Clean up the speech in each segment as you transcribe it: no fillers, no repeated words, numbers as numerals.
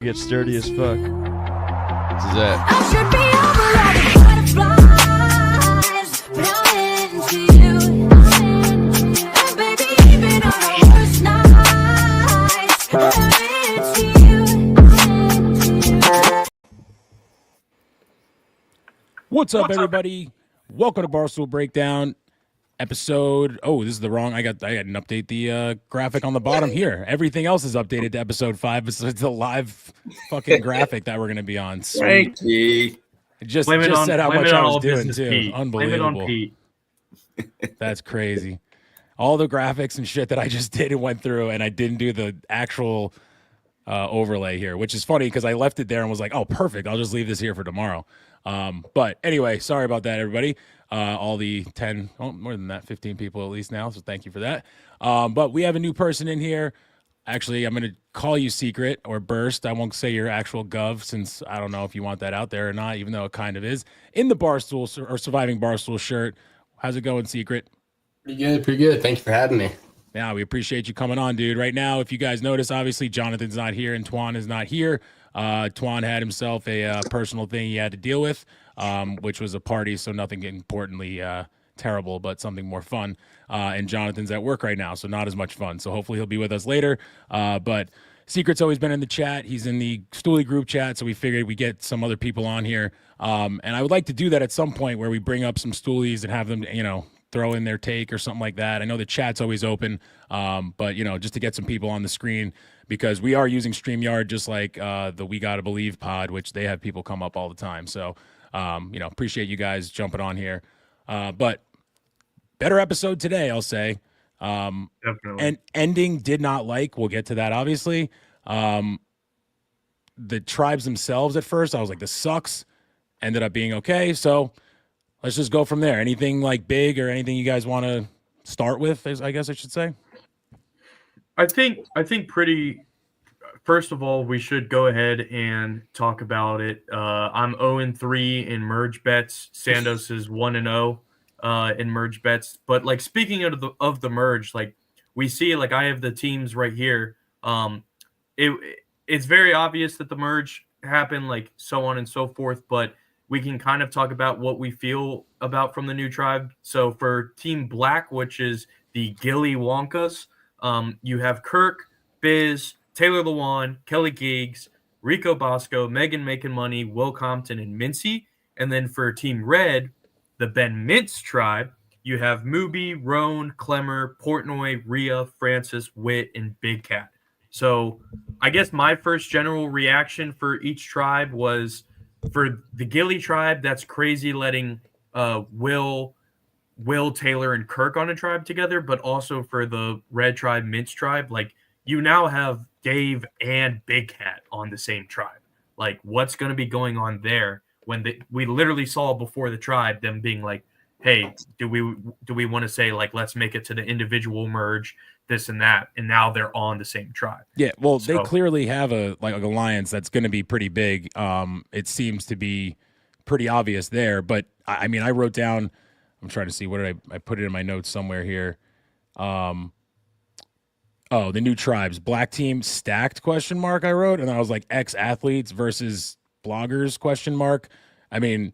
Get sturdy as fuck. This is it. I should be over all the butterflies, but I'm into you. And baby, even on the worst nights, I'm into you. What's up, everybody? Welcome to Barstool Breakdown episode. Oh, this is the wrong. I didn't update the graphic on the bottom here. Everything else is updated to episode 5 besides the live fucking graphic that we're going to be on. Sweet. Frankie. Just said how much I was doing too. Pete. Unbelievable. Blame it on Pete. That's crazy. All the graphics and shit that I just did and went through, and I didn't do the actual overlay here, which is funny because I left it there and was like, oh, perfect. I'll just leave this here for tomorrow. But anyway, sorry about that, everybody. All the 10, more than that, 15 people at least now. So thank you for that. But we have a new person in here. Actually, I'm going to call you Secret or Burst. I won't say your actual gov since I don't know if you want that out there or not, even though it kind of is. In the Barstool or Surviving Barstool shirt. How's it going, Secret? Pretty good, pretty good. Thanks for having me. Yeah, we appreciate you coming on, dude. Right now, if you guys notice, obviously Johnathon's not here and Twan is not here. Twan had himself a personal thing he had to deal with, which was a party, so nothing importantly terrible, but something more fun. And Johnathon's at work right now, so not as much fun. So hopefully he'll be with us later. But Secret's always been in the chat. He's in the Stoolie group chat, so we figured we get some other people on here. And I would like to do that at some point where we bring up some Stoolies and have them, throw in their take or something like that. I know the chat's always open, but, just to get some people on the screen because we are using StreamYard just like the We Gotta Believe pod, which they have people come up all the time. So, appreciate you guys jumping on here. But better episode today, I'll say. Definitely. And ending did not like. We'll get to that, obviously. The tribes themselves at first, I was like, this sucks. Ended up being okay. So let's just go from there. Anything like big or anything you guys want to start with, I guess I should say? I think pretty. First of all, we should go ahead and talk about it. I'm 0-3 in merge bets. Sandos is 1-0 in merge bets. But like speaking of the merge, like we see, like I have the teams right here. It's very obvious that the merge happened, like so on and so forth. But we can kind of talk about what we feel about from the new tribe. So for Team Black, which is the Gilly Wonkas, you have Kirk, Biz, Taylor Lewan, Kelly Giggs, Rico Bosco, Megan Making Money, Will Compton, and Mincy. And then for Team Red, the Ben Mintz tribe, you have Mubi, Roan, Clemmer, Portnoy, Rhea, Francis, Witt, and Big Cat. So I guess my first general reaction for each tribe was for the Gilly tribe, that's crazy letting Will, Taylor, and Kirk on a tribe together, but also for the Red tribe, Mintz tribe, like you now have Dave and Big Cat on the same tribe. Like, what's going to be going on there when we literally saw before the tribe them being like, hey, do we want to say, like, let's make it to the individual merge, this and that, and now they're on the same tribe. Yeah, well, they clearly have an alliance that's going to be pretty big. It seems to be pretty obvious there. But, I mean, I wrote down – I'm trying to see. What did I put it in my notes somewhere here. The new tribes. Black team stacked ? I wrote, and I was like ex-athletes versus bloggers ? I mean,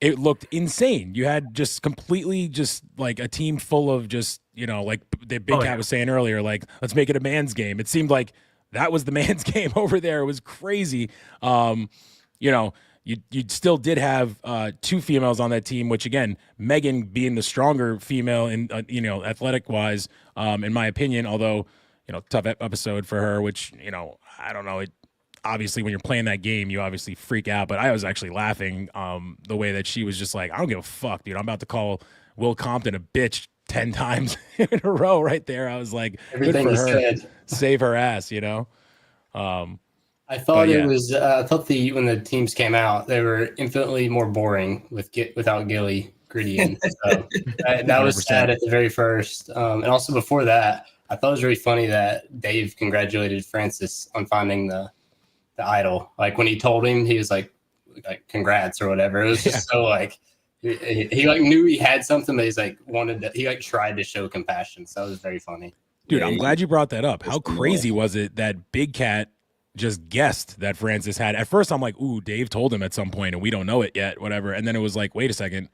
it looked insane. You had just completely just like a team full of just, like the Big Cat was saying earlier, like, let's make it a man's game. It seemed like that was the man's game over there. It was crazy. You still did have 2 females on that team, which again, Megan being the stronger female in athletic wise, in my opinion, although, tough episode for her, which, I don't know. It obviously when you're playing that game, you obviously freak out, but I was actually laughing the way that she was just like, I don't give a fuck, dude. I'm about to call Will Compton a bitch 10 times in a row right there. I was like, Everything good for her. said. Save her ass, I thought it was. I thought when the teams came out, they were infinitely more boring without Gilly Gritty. So that was sad at the very first, and also before that, I thought it was really funny that Dave congratulated Francis on finding the idol. Like when he told him, he was like congrats or whatever. It was just so like he like knew he had something, but he's like he tried to show compassion. So that was very funny. Dude, I'm glad you brought that up. How crazy was it that Big Cat just guessed that Francis had. At first, I'm like, ooh, Dave told him at some point, and we don't know it yet, whatever. And then it was like, wait a second.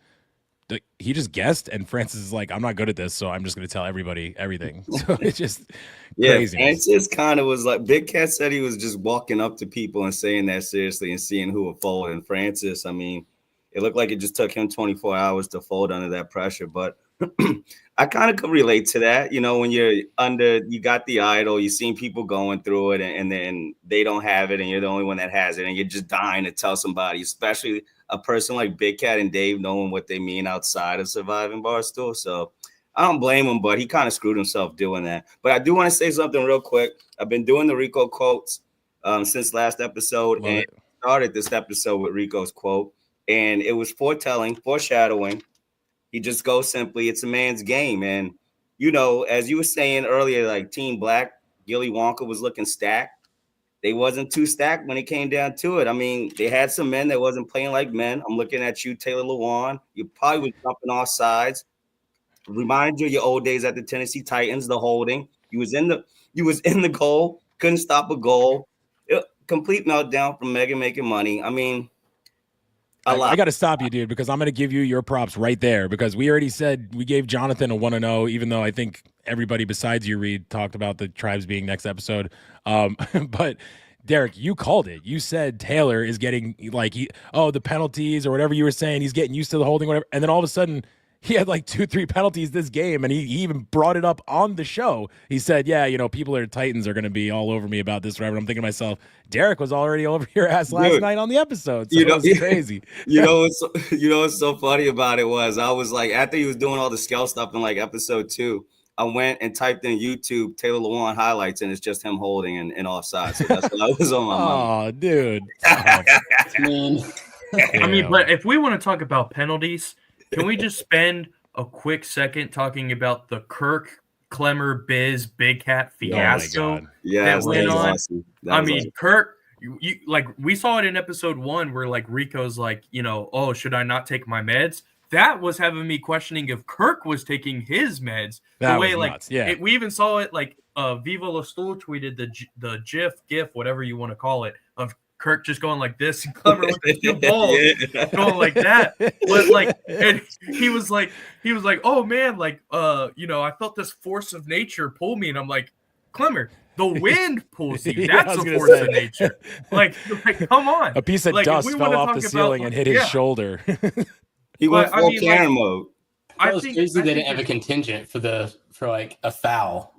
He just guessed, and Francis is like, I'm not good at this, so I'm just going to tell everybody everything. So it's just crazy. Francis kind of was like, Big Cat said he was just walking up to people and saying that seriously and seeing who would fold. And Francis, I mean, it looked like it just took him 24 hours to fold under that pressure. But I kind of could relate to that. You know, when you got the idol, you've seen people going through it, and then they don't have it, and you're the only one that has it, and you're just dying to tell somebody, especially a person like Big Cat and Dave, knowing what they mean outside of Surviving Barstool. So I don't blame him, but he kind of screwed himself doing that. But I do want to say something real quick. I've been doing the Rico quotes since last episode, and started this episode with Rico's quote, and it was foreshadowing. He just goes simply, it's a man's game. And, you know, as you were saying earlier, like Team Black, Gilly Wonka was looking stacked. They wasn't too stacked when it came down to it. I mean, they had some men that wasn't playing like men. I'm looking at you, Taylor Lewan. You probably was jumping off sides. Remind you of your old days at the Tennessee Titans, the holding. You was in the goal, couldn't stop a goal. Complete meltdown from Megan making money. I mean, I got to stop you, dude, because I'm going to give you your props right there, because we already said we gave Johnathon a 1-0, even though I think everybody besides you, Reed, talked about the tribes being next episode. But Derik, you called it. You said Taylor is getting like the penalties or whatever you were saying. He's getting used to the holding, whatever. And then all of a sudden, he had like 2-3 penalties this game, and he even brought it up on the show. He said, yeah, you know, people at Titans are going to be all over me about this, whatever. I'm thinking to myself, Derik was already over your ass last night on the episode. So it was crazy. What's so funny about it was I was like, after he was doing all the scale stuff in like episode 2, I went and typed in YouTube Taylor Lewan highlights, and it's just him holding and offside. So that's what was on my mind. Oh, dude. I mean, but if we want to talk about penalties, can we just spend a quick second talking about the Kirk, Clemmer, Biz, Big Cat fiasco that went on? Awesome. I mean, Kirk, you like we saw it in episode 1 where like Rico's like, you know, oh, should I not take my meds? That was having me questioning if Kirk was taking his meds. That the way was like nuts. Yeah. we even saw it like Viva La Stool tweeted the GIF, whatever you want to call it, of Kirk just going like this, and Clemmer with the two balls going like that. But like, and he was like, oh man, like, you know, I felt this force of nature pull me, and I'm like, Clemmer, the wind pulls you. That's a force of nature. Like, come on. A piece of dust fell off the ceiling and hit his shoulder. He went full Karen mode. I think crazy they didn't have a contingent for like a foul.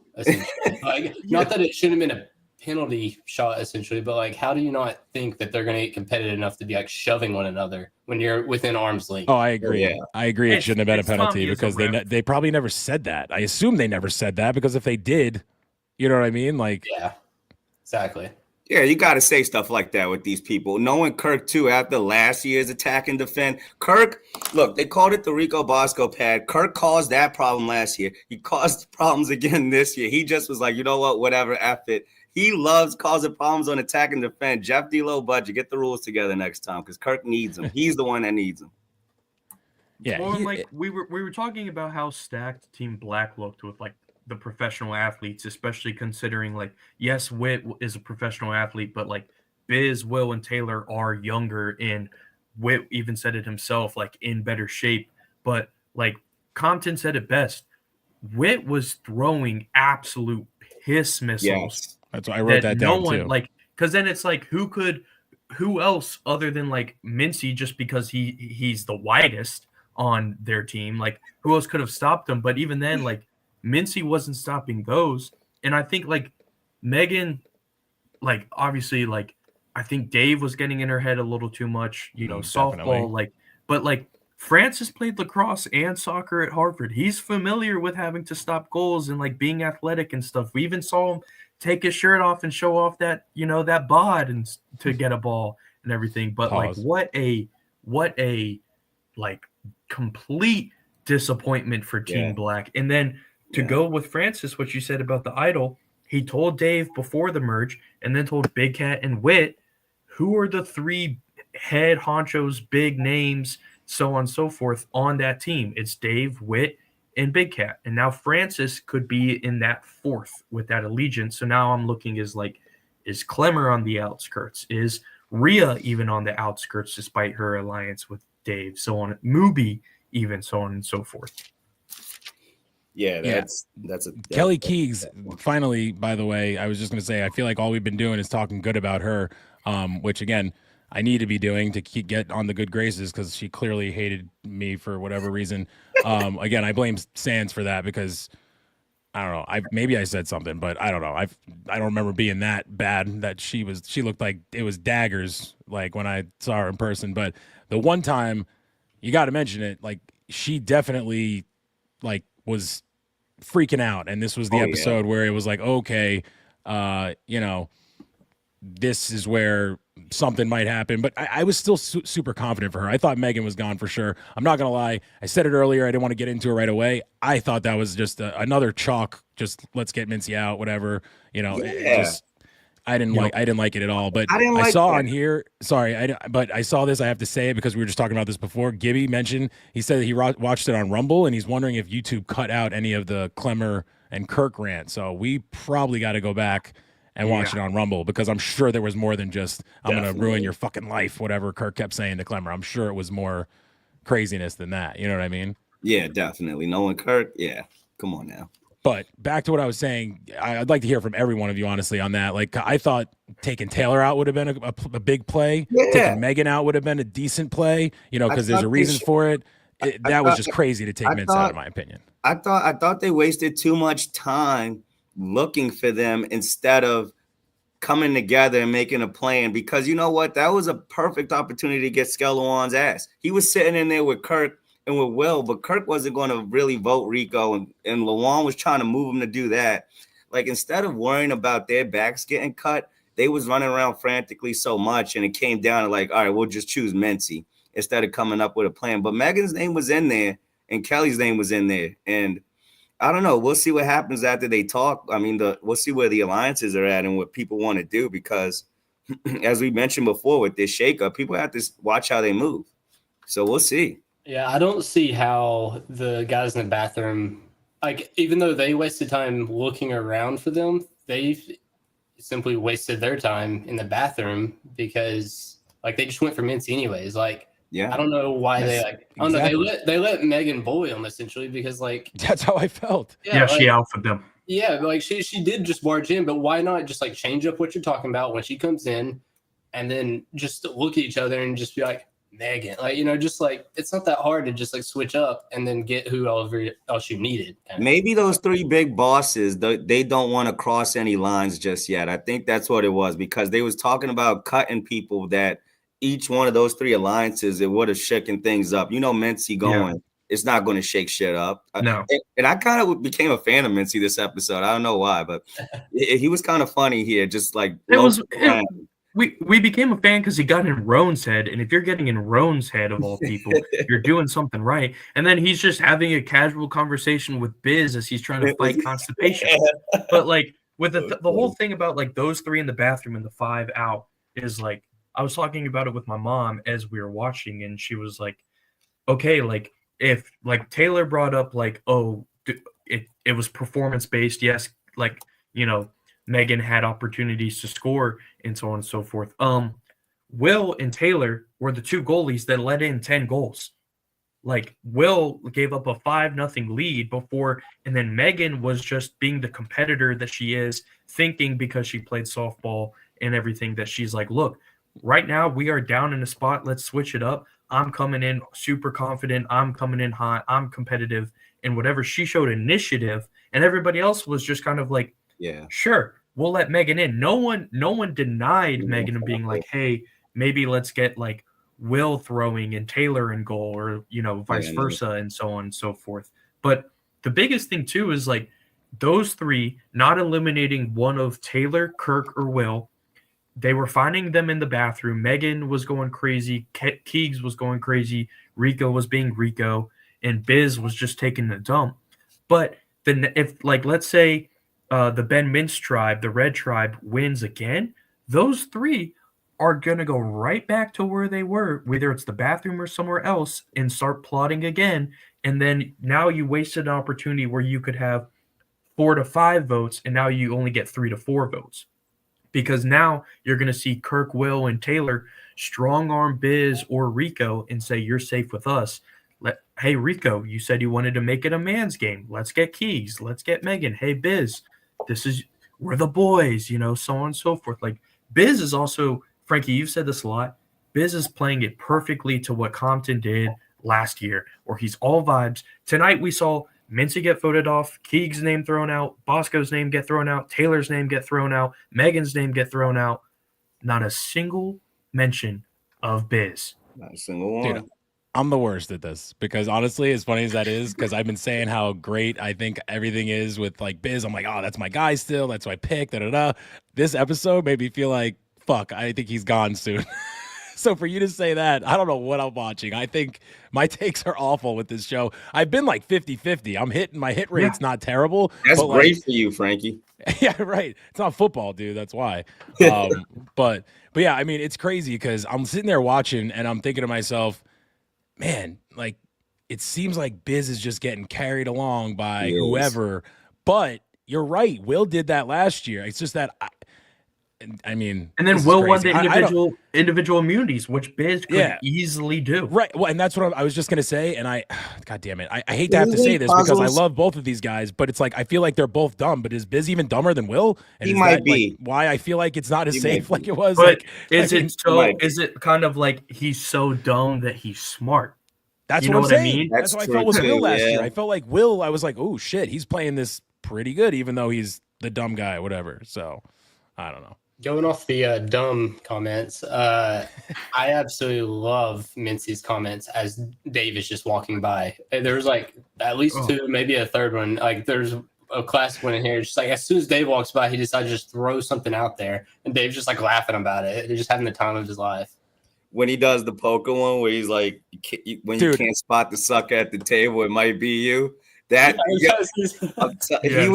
Like, not that it shouldn't have been a penalty shot essentially, but like, how do you not think that they're going to get competitive enough to be like shoving one another when you're within arm's length? Oh, I agree. Yeah. I agree. It shouldn't have been a penalty because they probably never said that. I assume they never said that, because if they did, you know what I mean? Like, yeah, exactly. Yeah, you got to say stuff like that with these people. Knowing Kirk, too, after last year's attack and defend. Kirk, look, they called it the Rico Bosco pad. Kirk caused that problem last year. He caused problems again this year. He just was like, you know what, whatever, F it. He loves causing problems on attack and defend. Jeff D. Low budget, get the rules together next time, because Kirk needs them. He's the one that needs them. Yeah, like we were talking about how stacked Team Black looked with like the professional athletes, especially considering like, yes, Witt is a professional athlete, but like Biz, Will, and Taylor are younger, and Witt even said it himself, like in better shape. But like Compton said it best, Witt was throwing absolute piss missiles. Yes. That's why I wrote that down too. Like, because then it's like, who else other than like Mincy, just because he's the widest on their team, like who else could have stopped him? But even then, like Mincy wasn't stopping those. And I think like Megan, like obviously, like I think Dave was getting in her head a little too much, you know, softball, like, but like Francis played lacrosse and soccer at Harvard. He's familiar with having to stop goals and like being athletic and stuff. We even saw him take his shirt off and show off that, you know, that bod and to get a ball and everything. But like, what a like complete disappointment for Team Black. And then to go with Francis, what you said about the idol, he told Dave before the merge and then told Big Cat and Witt, who are the 3 head honchos, big names, so on and so forth on that team. It's Dave, Witt, and Big Cat. And now Francis could be in that 4th with that allegiance. So now I'm looking as like, Is Clemmer on the outskirts? Is Rhea even on the outskirts despite her alliance with Dave? So on, Mubi even, so on and so forth. Yeah, that's Kelly Keegs. Finally, by the way, I was just going to say, I feel like all we've been doing is talking good about her, which again, I need to be doing to get on the good graces because she clearly hated me for whatever reason. Again, I blame Sans for that because I don't know. Maybe I said something, but I don't know. I don't remember being that bad. That she looked like it was daggers, like when I saw her in person. But the one time, you got to mention it. Like she definitely, like, was freaking out, and this was the episode where it was like, okay, this is where something might happen. But I was still super confident for her. I thought Megan was gone for sure. I'm not gonna lie. I said it earlier. I didn't want to get into it right away. I thought that was just another chalk. Just let's get Mincy out, whatever. I didn't like it at all. But I saw on here. Sorry, but I saw this. I have to say it because we were just talking about this before. Gibby mentioned he said that he watched it on Rumble, and he's wondering if YouTube cut out any of the Clemmer and Kirk rant. So we probably got to go back and watch it on Rumble because I'm sure there was more than just I'm going to ruin your fucking life, whatever Kirk kept saying to Clemmer. I'm sure it was more craziness than that. You know what I mean? Yeah, definitely. Knowing Kirk, yeah. Come on now. But back to what I was saying, I'd like to hear from every one of you, honestly, on that. Like, I thought taking Taylor out would have been a big play. Yeah. Taking Megan out would have been a decent play, because there's a reason for it. That was just crazy to take Mincy out, in my opinion. I thought they wasted too much time looking for them instead of coming together and making a plan, because you know what? That was a perfect opportunity to get Skelewan's ass. He was sitting in there with Kirk and with Will, but Kirk wasn't going to really vote Rico, and Lawan was trying to move him to do that. Like, instead of worrying about their backs getting cut, they was running around frantically so much, and it came down to like, all right, we'll just choose Mincy instead of coming up with a plan. But Megan's name was in there, and Kelly's name was in there, and I don't know. We'll see what happens after they talk. I mean, we'll see where the alliances are at and what people want to do, because as we mentioned before with this shakeup, people have to watch how they move. So we'll see. Yeah, I don't see how the guys in the bathroom, like, even though they wasted time looking around for them, they've simply wasted their time in the bathroom because, like, they just went for Mincy anyways. Like, I don't know why they let Megan bully them essentially because, like, that's how I felt. Yeah, she alphaed them. Yeah, like she did just barge in, but why not just like change up what you're talking about when she comes in, and then just look at each other and just be like, Megan, like, just like, it's not that hard to just like switch up and then get whoever else you needed. Maybe those three big bosses, they don't want to cross any lines just yet. I think that's what it was, because they was talking about cutting people that each one of those three alliances, it would have shaken things up. Mincy going, it's not going to shake shit up. No. And I kind of became a fan of Mincy this episode. I don't know why, but he was kind of funny here. Just like we became a fan because he got in Roan's head, and if you're getting in Roan's head of all people, you're doing something right. And then he's just having a casual conversation with Biz as he's trying to fight constipation. But like with the whole thing about like those three in the bathroom and the 5 out is like, I was talking about it with my mom as we were watching, and she was like, okay, like if like Taylor brought up like, oh, it was performance based. Yes. Like, Megan had opportunities to score and so on and so forth. Will and Taylor were the two goalies that let in 10 goals. Like, Will gave up a 5-0 lead before, and then Megan was just being the competitor that she is, thinking because she played softball and everything that she's like, look, right now we are down in a spot. Let's switch it up. I'm coming in super confident. I'm coming in hot. I'm competitive. And whatever, she showed initiative, and everybody else was just kind of like, yeah, sure, we'll let Megan in. No one denied Megan being like, hey, maybe let's get like Will throwing and Taylor in goal, or vice versa, and so on and so forth. But the biggest thing too is like those three not eliminating one of Taylor, Kirk, or Will. They were finding them in the bathroom. Megan was going crazy. Keegs was going crazy. Rico was being Rico, and Biz was just taking the dump. But then if like let's say the Ben Mintz tribe, the Red tribe, wins again, those three are going to go right back to where they were, whether it's the bathroom or somewhere else, and start plotting again. And then now you wasted an opportunity where you could have 4 to 5 votes, and now you only get 3 to 4 votes. because now you're going to see Kirk, Will, and Taylor strong arm Biz or Rico and say, you're safe with us. Hey, Rico, you said you wanted to make it a man's game. Let's get Keys. Let's get Megan. Hey, Biz, we're the boys, so on and so forth. Like, Biz is also, Frankie, you've said this a lot. Biz is playing it perfectly to what Compton did last year, where he's all vibes. Tonight we saw Mincy get voted off, Keegs' name thrown out, Bosco's name get thrown out, Taylor's name get thrown out, Megan's name get thrown out. Not a single mention of Biz. Not a single one. Dude, I'm the worst at this because honestly, as funny as that is, because I've been saying how great I think everything is with like Biz. I'm like, oh, that's my guy still. That's who I picked. This episode made me feel like, fuck, I think he's gone soon. So for you to say that, I don't know what I'm watching. I think my takes are awful with this show. I've been like 50-50. My hit rate's not terrible. That's great for you, Frankie. Yeah, right. It's not football, dude. That's why. But yeah, I mean, it's crazy because I'm sitting there watching and I'm thinking to myself, man, like it seems like Biz is just getting carried along by whoever. But you're right. Will did that last year. It's just that I mean, and then Will won the individual immunities, which Biz could easily do. Right. Well, and that's what I was just gonna say. And God damn it, I hate to have to say this because I love both of these guys, but it's like I feel like they're both dumb. But is Biz even dumber than Will? And he might be. Like, why I feel like it's not as safe like it was. But is it kind of like he's so dumb that he's smart? That's what I'm saying. I mean? That's what I felt with Will last year. I felt like Will. I was like, oh shit, he's playing this pretty good, even though he's the dumb guy, whatever. So I don't know. Going off the dumb comments, I absolutely love Mincy's comments as Dave is just walking by. There's like at least two, maybe a third one. Like there's a classic one in here. Just like as soon as Dave walks by, he decides to just throw something out there, and Dave's just like laughing about it. They're just having the time of his life. When he does the poker one, where he's like, when you can't spot the sucker at the table, it might be you. He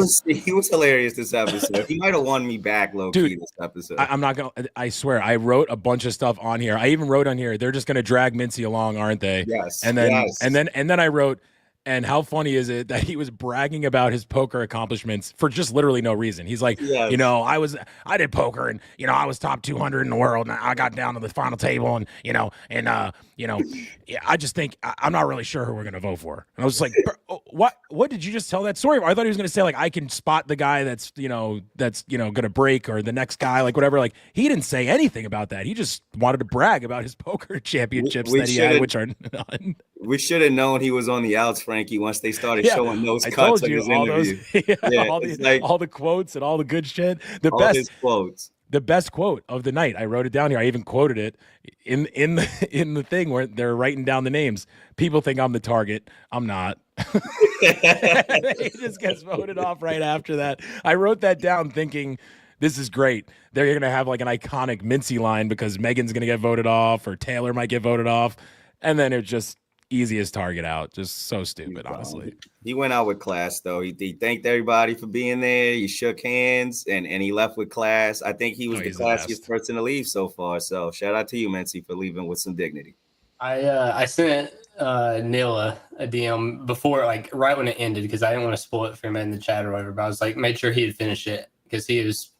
was hilarious this episode. He might have won me back low key this episode. I'm not gonna. I swear, I wrote a bunch of stuff on here. I even wrote on here. They're just gonna drag Mincy along, aren't they? Yes. And then I wrote. And how funny is it that he was bragging about his poker accomplishments for just literally no reason? He's like, I did poker and, I was top 200 in the world and I got down to the final table and, I just think I'm not really sure who we're going to vote for. And I was like, what did you just tell that story? I thought he was going to say like, I can spot the guy that's going to break or the next guy, like whatever. Like he didn't say anything about that. He just wanted to brag about his poker championships that he had, which are none. We should have known he was on the outs, Frankie, once they started showing those cuts of his interview. All the quotes and all the good shit. His quotes. The best quote of the night. I wrote it down here. I even quoted it in the thing where they're writing down the names. People think I'm the target. I'm not. He just gets voted off right after that. I wrote that down thinking, this is great. They're going to have like an iconic Mincy line because Megan's going to get voted off or Taylor might get voted off. And then it just easiest target out. Just so stupid, honestly. He went out with class, though. He thanked everybody for being there. He shook hands, and he left with class. I think he was the classiest person to leave so far. So shout out to you, Mincy, for leaving with some dignity. I sent Neil a DM before, like right when it ended, because I didn't want to spoil it for him in the chat or whatever. But I was like, made sure he'd finish it because he was,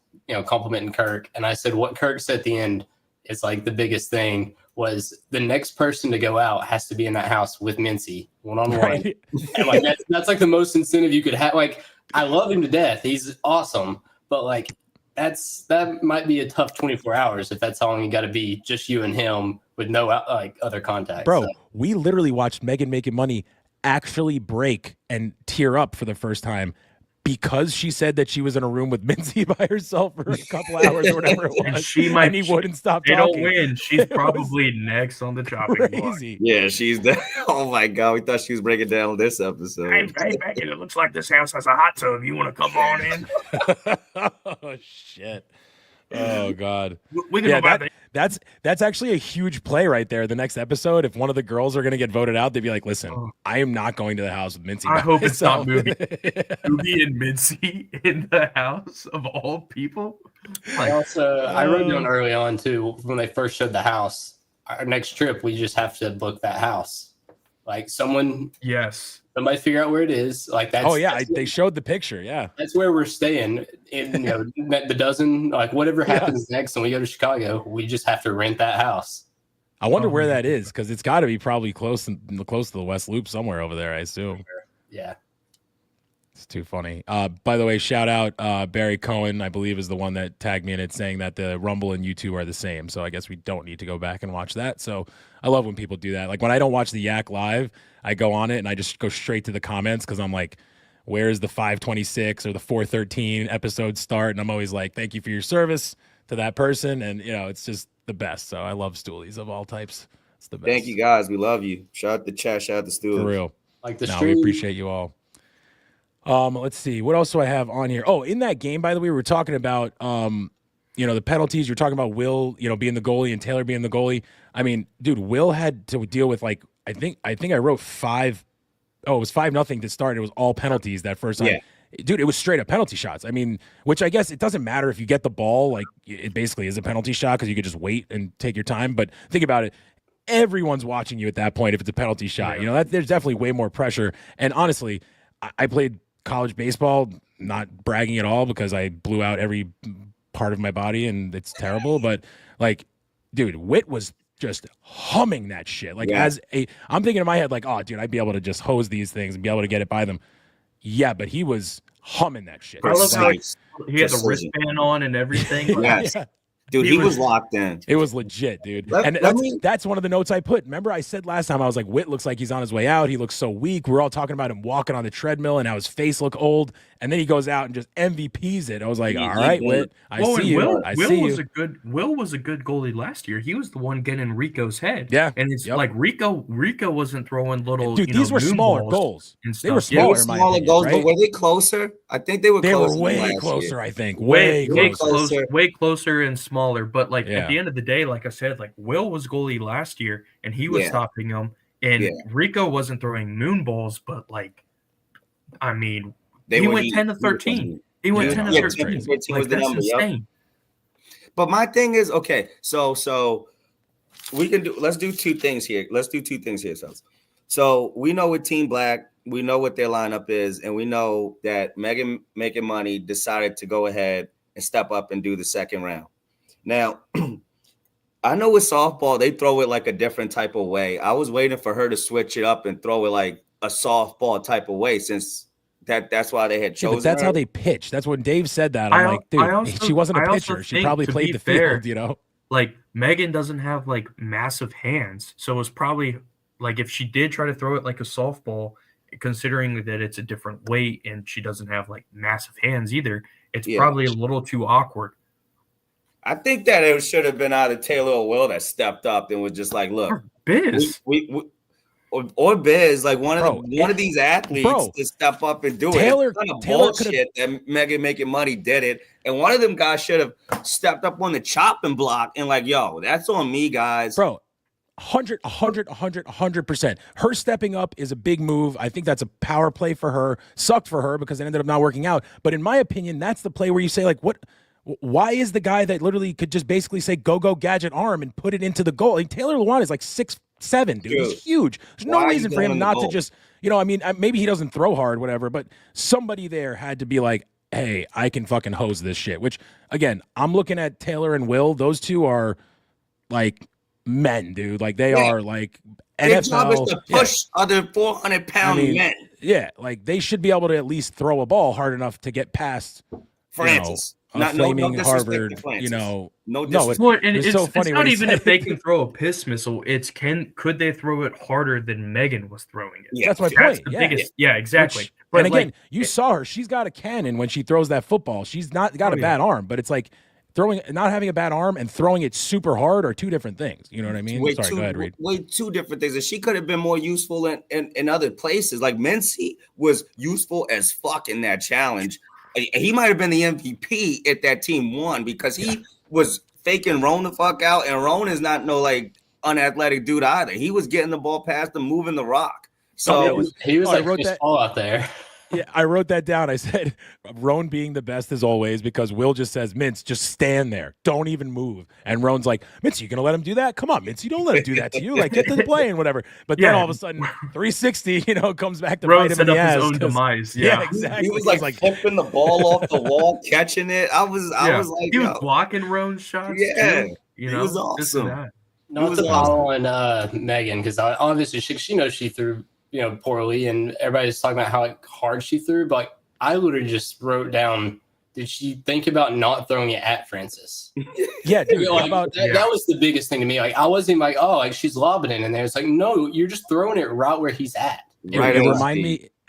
complimenting Kirk. And I said, what Kirk said at the end is like the biggest thing. Was the next person to go out has to be in that house with Mincy one-on-one. Right. And like that's like the most incentive you could have. Like I love him to death. He's awesome. But like that might be a tough 24 hours if that's how long you got to be just you and him with no like other contacts. Bro, we literally watched Megan Making Money actually break and tear up for the first time because she said that she was in a room with Mincy by herself for a couple hours or whatever it was. And he wouldn't stop talking. They don't win. She's probably next on the chopping block. Yeah, she's the. Oh my God, we thought she was breaking down this episode. Hey, Megan, it looks like this house has a hot tub. You want to come on in? Oh shit. Oh God. We can go that's actually a huge play right there. The next episode, if one of the girls are going to get voted out, they'd be like, listen, I am not going to the house with Mincy. I hope it's not Movie and Mincy in the house of all people. I wrote down early on too, when they first showed the house, our next trip, we just have to book that house. Like Yes. somebody figure out where it is. Like that's. Oh yeah, that's they showed the picture. Yeah, that's where we're staying. In the dozen, like whatever happens next, when we go to Chicago, we just have to rent that house. I wonder Oh, where my that is because it's got to be probably close to the West Loop somewhere over there. I assume. Yeah. It's too funny. By the way, shout out Barry Cohen, I believe, is the one that tagged me in it saying that the Rumble and YouTube are the same. So I guess we don't need to go back and watch that. So I love when people do that. Like when I don't watch the Yak live, I go on it and I just go straight to the comments because I'm like, where's the 526 or the 413 episode start? And I'm always like, thank you for your service to that person. And, it's just the best. So I love Stoolies of all types. It's the best. Thank you, guys. We love you. Shout out to chat. Shout out to Stu. For real. Like the No, stream. we appreciate you all. Let's see. What else do I have on here? Oh, in that game, by the way, we were talking about, the penalties. You're talking about Will, being the goalie and Taylor being the goalie. I mean, dude, Will had to deal with I think I wrote 5. Oh, it was 5-0 to start. It was all penalties that first time. Yeah. Dude, it was straight up penalty shots. I mean, which I guess it doesn't matter if you get the ball. Like it basically is a penalty shot because you could just wait and take your time. But think about it. Everyone's watching you at that point if it's a penalty shot. Yeah. There's definitely way more pressure. And honestly, I played college baseball, not bragging at all because I blew out every part of my body and it's terrible. But dude, Witt was just humming that shit. I'm thinking in my head, oh, dude, I'd be able to just hose these things and be able to get it by them. Yeah, but he was humming that shit. I love how Precise. he had the Precision. wristband on and everything. Yes. Yeah. Dude, he was locked in. It was legit, dude. Let That's one of the notes I put. Remember I said last time, I was like, Witt looks like he's on his way out. He looks so weak. We're all talking about him walking on the treadmill and how his face looked old. And then he goes out and just MVPs it. I was like, all right, Witt, I see you. Will was a good goalie last year. He was the one getting in Rico's head. Yeah. And it's like Rico wasn't throwing little Dude, these were noon smaller balls goals. and They were stuff. They smaller, were in my smaller opinion, goals, right? but were they closer? I think they were They closer. were way than last closer, year. I think. Way closer. way closer and smaller. But Yeah. at the end of the day, like I said, Will was goalie last year and he was Yeah. stopping them. And Yeah. Rico wasn't throwing moon balls, but They he were went eating. 10 to 13. He went Yeah, 10 to no, 13. 10 to 13 was the That's number, yup. insane. But my thing is, okay, so let's do two things here. So we know with Team Black, we know what their lineup is, and we know that Megan Making Money decided to go ahead and step up and do the second round. Now, I know with softball, they throw it a different type of way. I was waiting for her to switch it up and throw it like a softball type of way since that's why they had Yeah, chosen but that's her. how they pitch. That's when Dave said that. I'm like, dude, she wasn't a pitcher. She probably played the field, Megan doesn't have massive hands. So it's probably if she did try to throw it like a softball, considering that it's a different weight and she doesn't have massive hands either, it's probably a little too awkward. I think that it should have been either Taylor or Will that stepped up and was just like, look, Or Biz. or Biz, one of these athletes to step up and do Taylor- it. It's kind of Taylor bullshit that Megan Making Money did it. And one of them guys should have stepped up on the chopping block and yo, that's on me, guys. Bro, 100%. Her stepping up is a big move. I think that's a power play for her. Sucked for her because it ended up not working out. But in my opinion, that's the play where you say, why is the guy that literally could just basically say, go, gadget arm and put it into the goal? Taylor Lewan is 6'7", dude. He's huge. There's no reason for him not to just, maybe he doesn't throw hard, whatever, but somebody there had to be like, hey, I can fucking hose this shit. Which, again, I'm looking at Taylor and Will. Those two are men, dude. They are Their job is NFL. to push other 400-pound men. Yeah, they should be able to at least throw a ball hard enough to get past Francis. a No flaming disrespect to Harvard, Francis. No, disrespect. Well, and it's so funny it's when not he even said- if they can throw a piss missile. It's could they throw it harder than Megan was throwing it? Yeah. That's my That's point. the Yeah. biggest. Yeah, exactly. Which- But and again, you saw her. She's got a cannon when she throws that football. She's not got a bad arm, but it's not having a bad arm and throwing it super hard are two different things. You know what I mean? Sorry, go ahead, Reed. Two different things. And she could have been more useful in other places. Mincy was useful as fuck in that challenge. He might have been the MVP if that team won because he was faking Roan the fuck out. And Roan is not no unathletic dude either. He was getting the ball past him, moving the rock. So he was I wrote Chris that- Paul out there. Yeah, I wrote that down. I said, Roan being the best as always, because Will just says, Mince, just stand there. Don't even move. And Roan's like, Mince, you going to let him do that? Come on, Mince, you don't let him do that to you. Like, get to the play and whatever. But then all of a sudden, 360, comes back to Roan bite him in set the up his ass. own demise. Yeah, Yeah. exactly. He was like flipping the ball off the wall, catching it. I was like, he was yo, blocking Roan's shots. Yeah, too, it was this and awesome. that. Not to follow on Megan, because obviously she knows she threw poorly, and everybody's talking about how hard she threw. But I literally just wrote down, did she think about not throwing it at Francis? Yeah, dude. That was the biggest thing to me. Like, I wasn't even like, oh, like she's lobbing it in there. It's like, no, you're just throwing it right where he's at. It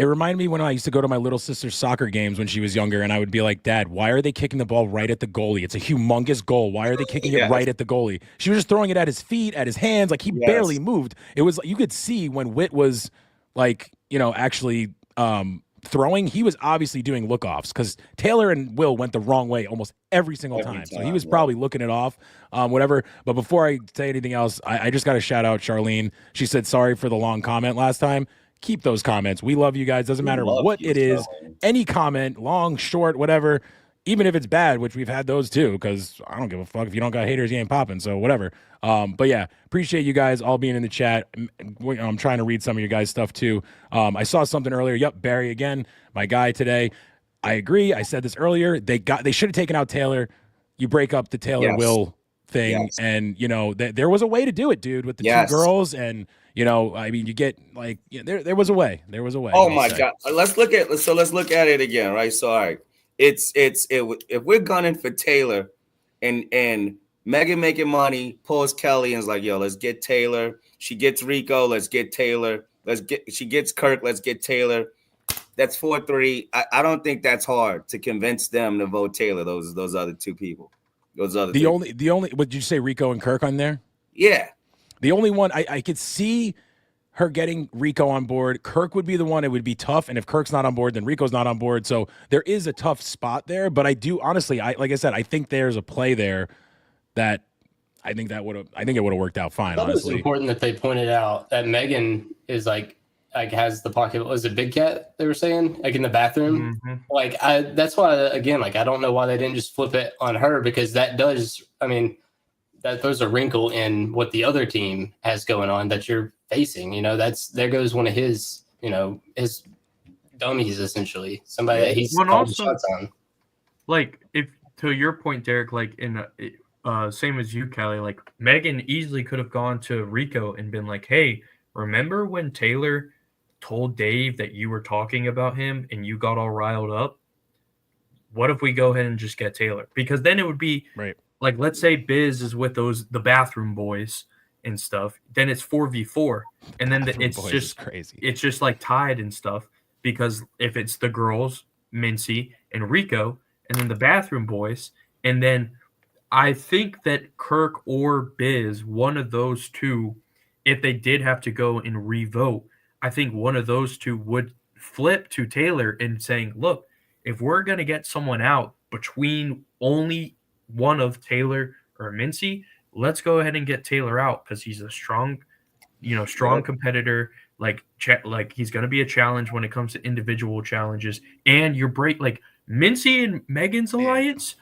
reminded me when I used to go to my little sister's soccer games when she was younger, and I would be like, Dad, why are they kicking the ball right at the goalie? It's a humongous goal. Why are they kicking it right at the goalie? She was just throwing it at his feet, at his hands. Like, he barely moved. It was, you could see when Witt was like, actually throwing, he was obviously doing look-offs, because Taylor and Will went the wrong way almost every single time. So he was probably looking it off, whatever. But before I say anything else, I just got to shout out Charlene. She said, sorry for the long comment last time. Keep those comments. We love you guys. Doesn't matter what it is. Any comment, long, short, whatever, even if it's bad, which we've had those too, because I don't give a fuck. If you don't got haters, you ain't popping. So whatever. But yeah, appreciate you guys all being in the chat. I'm trying to read some of your guys' stuff too. I saw something earlier. Yep, Barry again, my guy today. I agree. I said this earlier. They should have taken out Taylor. You break up the Taylor Will thing, and there was a way to do it, dude, with the two girls, and I mean, you get like there was a way. There was a way. Oh my God. Let's look at it again, right? So all right. If we're gunning for Taylor and Megan making money, pulls Kelly and is like, yo, let's get Taylor. She gets Rico, let's get Taylor. She gets Kirk, let's get Taylor. That's 4-3. I don't think that's hard to convince them to vote Taylor, those other two people. Those other the only what did you say, Rico and Kirk on there? Yeah. The only one I could see her getting Rico on board. Kirk would be the one. It would be tough. And if Kirk's not on board, then Rico's not on board. So there is a tough spot there. But I do honestly, like I said, I think there's a play there that I think it would have worked out fine. Honestly, it's important that they pointed out that Megan is like has the pocket. Was it Big Cat they were saying, like in the bathroom? Mm-hmm. Like that's why, again, like I don't know why they didn't just flip it on her, because that does, I mean, that throws a wrinkle in what the other team has going on that you're facing. There goes one of his, his dummies, essentially, somebody that he's calling shots on. Like, if to your point, Derik, like in same as you, Kelly, like Megan easily could have gone to Rico and been like, hey, remember when Taylor told Dave that you were talking about him and you got all riled up? What if we go ahead and just get Taylor? Because then it would be right. Like, let's say Biz is with the bathroom boys and stuff. Then it's 4v4, and then it's just crazy. It's just like tied and stuff, because if it's the girls, Mincy and Rico, and then the bathroom boys, and then I think that Kirk or Biz, one of those two, if they did have to go and revote, I think one of those two would flip to Taylor and saying, look, if we're going to get someone out between only one of Taylor or Mincy, let's go ahead and get Taylor out, because he's a strong competitor. Like he's going to be a challenge when it comes to individual challenges. And you're like Mincy and Megan's alliance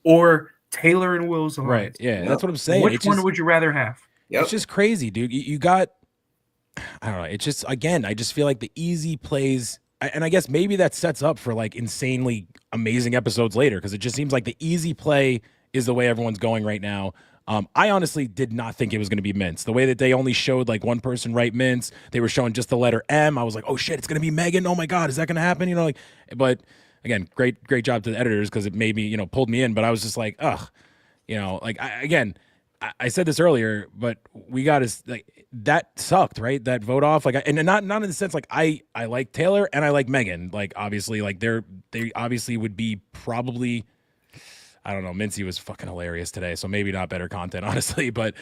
or Taylor and Will's alliance. Right. Yeah, that's what I'm saying. Which one would you rather have? It's just crazy, dude. You got, I don't know. It's just, again, I just feel like the easy plays, and I guess maybe that sets up for like insanely amazing episodes later, because it just seems like the easy play is the way everyone's going right now. I honestly did not think it was going to be Mince. The way that they only showed like one person write Mince, they were showing just the letter M. I was like, oh shit, it's going to be Megan. Oh my God, is that going to happen? But again, great job to the editors, because it made me, pulled me in. But I was just like, ugh, I said this earlier, but we got to like that sucked, right? That vote off, like, and not in the sense like I like Taylor and I like Megan, like obviously, like they obviously would be probably, I don't know, Mincy was fucking hilarious today, so maybe not better content, honestly, but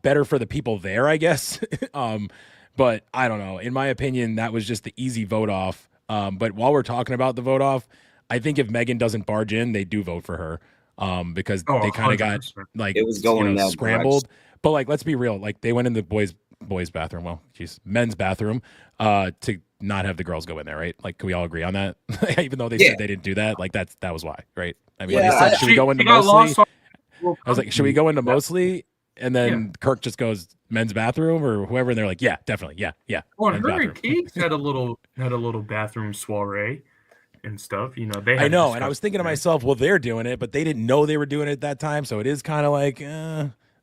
better for the people there, I guess. But I don't know. In my opinion, that was just the easy vote off. But while we're talking about the vote off, I think if Megan doesn't barge in, they do vote for her. Because they kind of got like it was going scrambled. But like, let's be real, like they went in the boys bathroom, men's bathroom, to not have the girls go in there, right? Like, can we all agree on that? Even though they Yeah. said they didn't do that, like that was why, right? I mean, Yeah, they said, should we go into She got lost mostly? on- I was like, should we go into mostly? And then Kirk just goes men's bathroom or whoever, and they're like, yeah, definitely, yeah. Well, men's her bathroom. and Keeks had a little bathroom soiree and stuff. You know, they. I had know, and I was discussions thinking to there. myself, well, they're doing it, but they didn't know they were doing it at that time, so it is kind of like,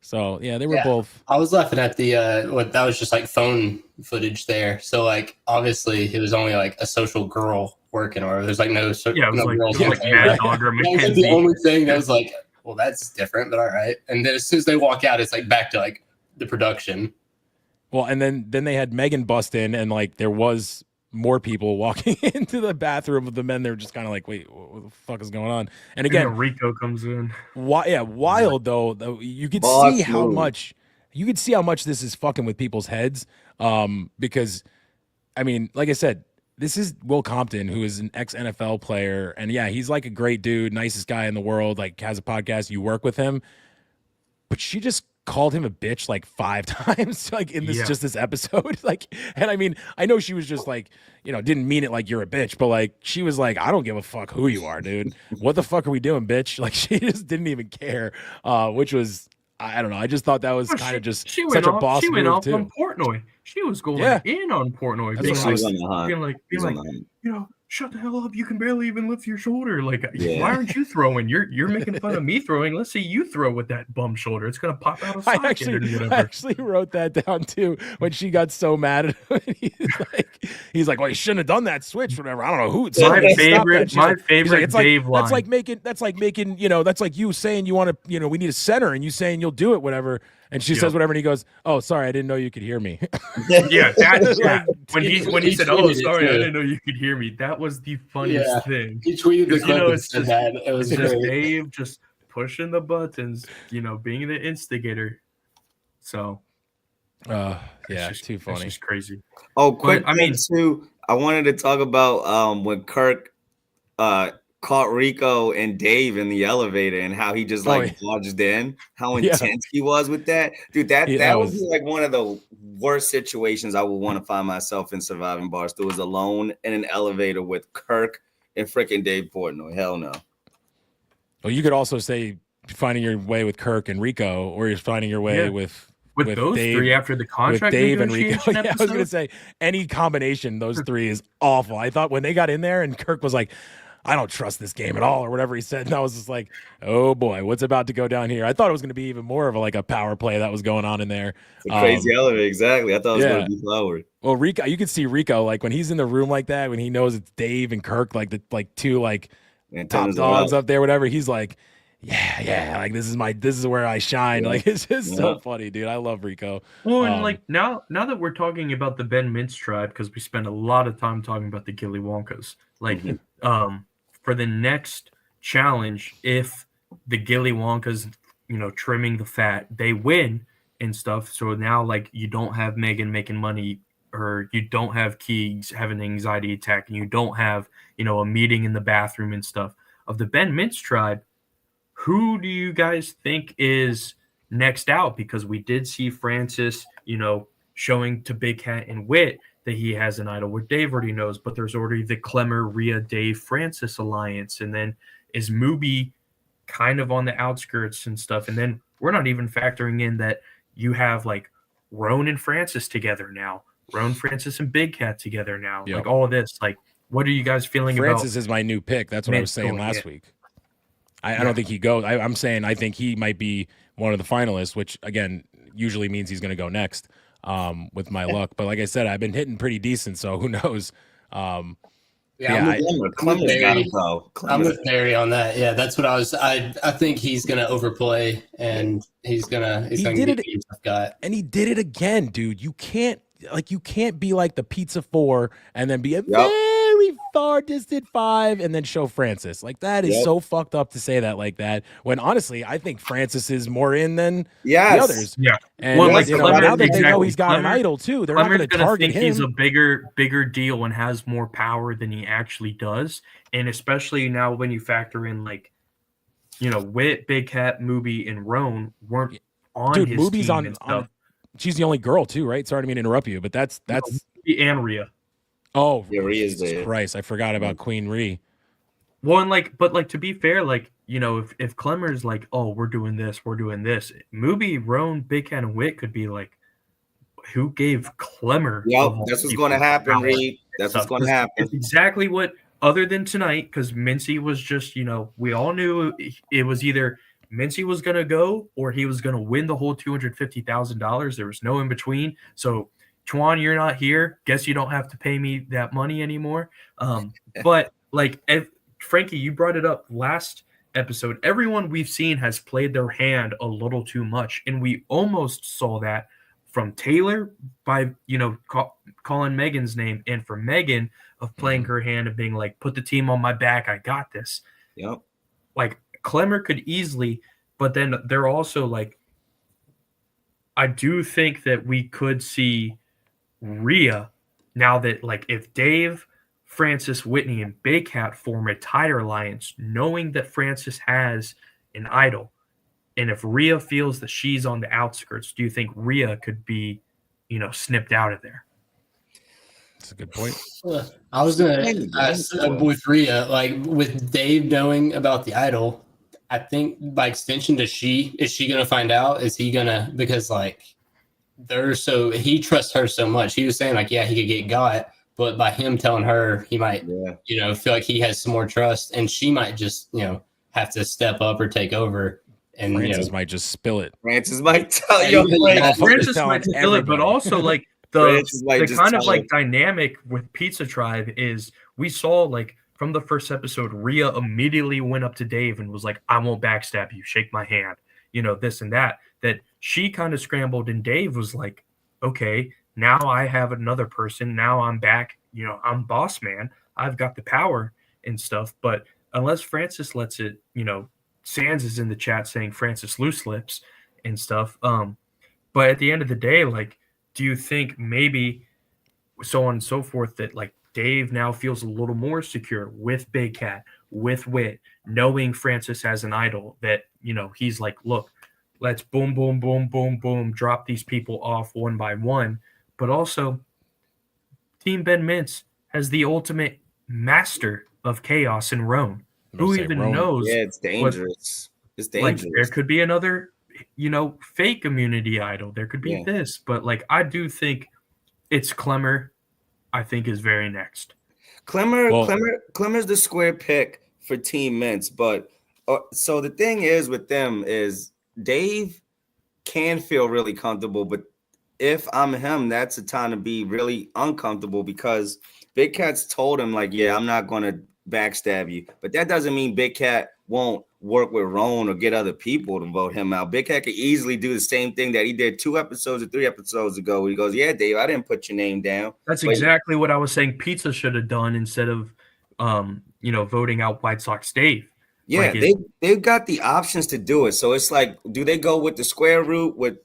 so yeah, they were both. I was laughing at the that was just like phone footage there. So like obviously it was only like a social girl working, or there's like no It was no like, girls it was on like camera. Mad Dog or That was like Mackenzie. the only thing that was like, well, that's different, but all right. And then as soon as they walk out, it's like back to like the production. Well, and then they had Megan bust in, and like there was more people walking into the bathroom of the men. They're just kind of like, wait, what the fuck is going on? And And then again, Rico comes in. wild though. You could Boss see how move. much this is fucking with people's heads. Because I mean, like I said, this is Will Compton, who is an ex-NFL player, and yeah, he's like a great dude, nicest guy in the world. Like has a podcast. You work with him, but she just called him a bitch like 5 times, like in this episode. Like, and I mean, I know she was just like, didn't mean it like you're a bitch, but like she was like, I don't give a fuck who you are, dude. What the fuck are we doing, bitch? Like she just didn't even care, which was, I don't know. I just thought that was kind of just such a boss She went move off too. on Portnoy. She was going in on Portnoy, That's what I was- being like, shut the hell up! You can barely even lift your shoulder. Like, Yeah. why aren't you throwing? You're making fun of me throwing. Let's see you throw with that bum shoulder. It's gonna pop out of I socket or actually whatever. wrote that down too when she got so mad at him. He's like, well, you shouldn't have done that switch, whatever. I don't know who. My somebody stop favorite- that. She's my like- he's favorite it's like, Dave line. That's like making, that's like you saying you want to, we need a center, and you saying you'll do it, whatever. And she says whatever, and he goes, oh, sorry, I didn't know you could hear me. Yeah, that's Like, when he he said, "Oh, tweeted it sorry, I too. didn't know you could hear me." That was the funniest thing. He tweeted the Because, clip and it's said just, that. It was it's just great. Dave just pushing the buttons, being the instigator. So yeah, it's too funny. It's just crazy. Oh, quick! I mean- too. I wanted to talk about when Kirk caught Rico and Dave in the elevator and how he just dodged in. How intense he was with that, dude. That would be like one of the worst situations I would want to find myself in Surviving Barstool, was alone in an elevator with Kirk and freaking Dave Portnoy. Hell no. Well, you could also say finding your way with Kirk and Rico, or you're finding your way with those Dave, three after the contract with Dave and Rico. negotiation Yeah, I was going to episode? say any combination, those three is awful. I thought when they got in there and Kirk was like, I don't trust this game at all, or whatever he said, and I was just like, oh boy, what's about to go down here? I thought it was going to be even more of a power play that was going on in there. It's a crazy elevator, exactly. I thought it was going to be flowered. Well, Rico, you can see Rico like when he's in the room like that, when he knows it's Dave and Kirk, like the two top dogs up there, whatever. He's like, yeah, like this is where I shine. Like it's just so funny, dude. I love Rico. Well, and now that we're talking about the Ben Mintz tribe, because we spend a lot of time talking about the Gilly Wonkas, for the next challenge, if the Gilly Wonkas, trimming the fat, they win and stuff. So now you don't have Megan making money, or you don't have Keegs having an anxiety attack, and you don't have, a meeting in the bathroom and stuff. Of the Ben Mintz tribe, who do you guys think is next out? Because we did see Francis, showing to Big Cat and Wit that he has an idol, where Dave already knows, but there's already the Clemmer, Rhea, Dave, Francis alliance. And then is Mubi kind of on the outskirts and stuff? And then we're not even factoring in that you have Roan and Francis together now, Roan, Francis, and Big Cat together now. Yep. All of this, what are you guys feeling Francis about? is my new pick. That's what I was saying last week. I don't think he goes. I'm saying I think he might be one of the finalists, which again usually means he's going to go next with my luck. But like I said, I've been hitting pretty decent, so who knows? I'm with Barry on that. Yeah, that's what I was. I think he's gonna overplay, and he's gonna get the tough guy. And he did it again, dude. You can't be like the pizza 4 and then be a very far distant 5 and then show Francis. That is so fucked up to say that like that, when honestly I think Francis is more in than the others. Yeah. And Well, now that they know he's got an idol too, they're not going to target him. He's a bigger deal and has more power than he actually does. And especially now when you factor in Wit, Big Cat, Mubi, and Roan weren't on his Mubi's team and stuff. She's the only girl too, right? Sorry, I didn't mean to interrupt you, but that's and Rhea. Oh, Yeah, Rhea's Jesus there. Christ! I forgot about Queen Rhea. Well, and but to be fair, if Clemmer's like, oh, we're doing this, Mubi, Roan, Big Cat, and Wit could be like, who gave Clemmer? Yep, of all that's what's people going to happen, power Reed. and That's what's stuff? going to 'Cause happen. It's exactly what, other than tonight, because Mincy was just, we all knew it was either Mincy was going to go or he was going to win the whole $250,000. There was no in between. So, Twan, you're not here. Guess you don't have to pay me that money anymore. But Frankie, you brought it up last episode. Everyone we've seen has played their hand a little too much, and we almost saw that from Taylor by calling Megan's name, and for Megan of playing her hand and being like, put the team on my back, I got this. Yep. Like Clemmer could easily, but then they're also like, I do think that we could see Rhea now that, like, if Dave, Francis, Whitney, and Big Cat form a tighter alliance, knowing that Francis has an idol, and if Rhea feels that she's on the outskirts, do you think Rhea could be, snipped out of there? That's a good point. I was gonna with Rhea, like with Dave knowing about the idol, I think by extension, is she gonna find out? Is he gonna, because like he trusts her so much. He was saying like, yeah, he could get got, but by him telling her, he might feel like he has some more trust, and she might just have to step up or take over. And Francis might just spill it. Francis might tell you. Francis might spill it, but also like the kind of like dynamic with Pizza Tribe is, we saw like from the first episode, Rhea immediately went up to Dave and was like, I won't backstab you, shake my hand, this and that she kind of scrambled, and Dave was like, okay, now I have another person. Now I'm back. I'm boss man. I've got the power and stuff. But unless Francis lets it, Sands is in the chat saying Francis loose lips and stuff. But at the end of the day, like, do you think maybe so on and so forth that like Dave now feels a little more secure with Big Cat, with Wit, knowing Francis has an idol that, he's like, look, let's boom, boom, boom, boom, boom, drop these people off one by one. But also, Team Ben Mintz has the ultimate master of chaos in Roan. Who even knows? Yeah, it's dangerous. It's dangerous. Like, there could be another, fake immunity idol. There could be this. But, like, I do think it's Clemmer, I think, is very next. Clemmer's the square pick for Team Mintz. But so the thing is with them is Dave can feel really comfortable, but if I'm him, that's a time to be really uncomfortable, because Big Cat's told him, like, yeah, I'm not going to backstab you. But that doesn't mean Big Cat won't work with Roan or get other people to vote him out. Big Cat could easily do the same thing that he did 2 episodes or 3 episodes ago. He goes, yeah, Dave, I didn't put your name down. That's exactly what I was saying Pizza should have done instead of, voting out White Sox Dave. Yeah, like they've got the options to do it. So it's like, do they go with the square route with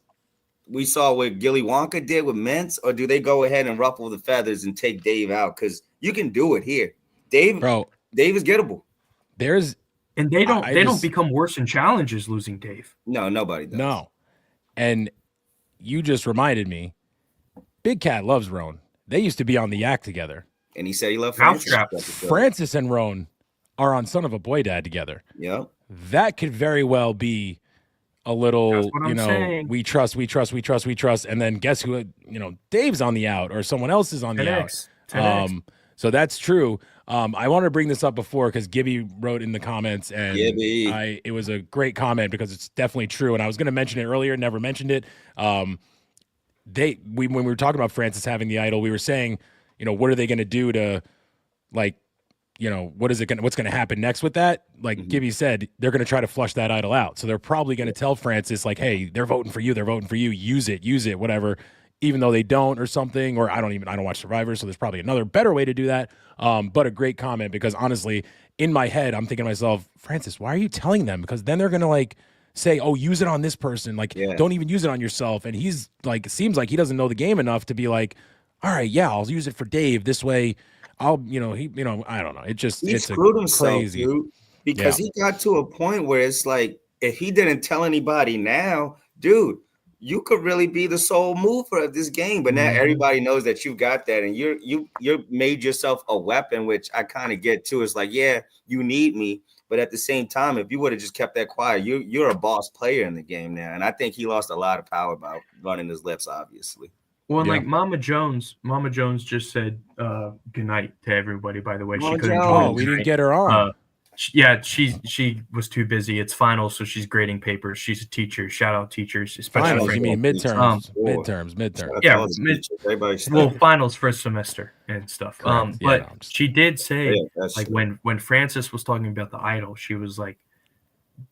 we saw what Gilly Wonka did with Mintz, or do they go ahead and ruffle the feathers and take Dave out? Because you can do it here. Dave is gettable. And they don't become worse in challenges losing Dave. No, nobody does. No. And you just reminded me, Big Cat loves Roan. They used to be on the Yak together. And he said he loved Francis. Francis and Roan are on Son of a Boy Dad together. Yep. That could very well be a little, we trust. And then guess who, Dave's on the out or someone else is on the out. So that's true. I wanted to bring this up before because Gibby wrote in the comments, and it was a great comment because it's definitely true. And I was going to mention it earlier, never mentioned it. When we were talking about Francis having the idol, we were saying, what are they going to do to, like, what's going to happen next with that? Like Gibby said, they're going to try to flush that idol out. So they're probably going to tell Francis, like, hey, they're voting for you. Use it, whatever. Even though they don't or something, or I don't watch Survivor, so there's probably another better way to do that. But a great comment, because honestly, in my head, I'm thinking to myself, Francis, why are you telling them? Because then they're going to like say, oh, use it on this person. Like, don't even use it on yourself. And he's like, it seems like he doesn't know the game enough to be like, all right, yeah, I'll use it for Dave. This way I don't know. He screwed himself, crazy, dude, because he got to a point where it's like, if he didn't tell anybody now, dude, you could really be the sole mover of this game. But now everybody knows that you got that, and you're made yourself a weapon, which I kind of get too. It's like, yeah, you need me, but at the same time, if you would have just kept that quiet, you're a boss player in the game now. And I think he lost a lot of power by running his lips, obviously. Well, like Mama Jones just said good night to everybody. By the way, Mama she couldn't Jones. join. Oh, we didn't get her on. She was too busy. It's finals, so she's grading papers. She's a teacher. Shout out teachers, especially Finals, you Frankie. mean midterms? Midterms. Yeah, finals first semester and stuff. Correct. But she did say, like, when Francis was talking about the idol, she was like,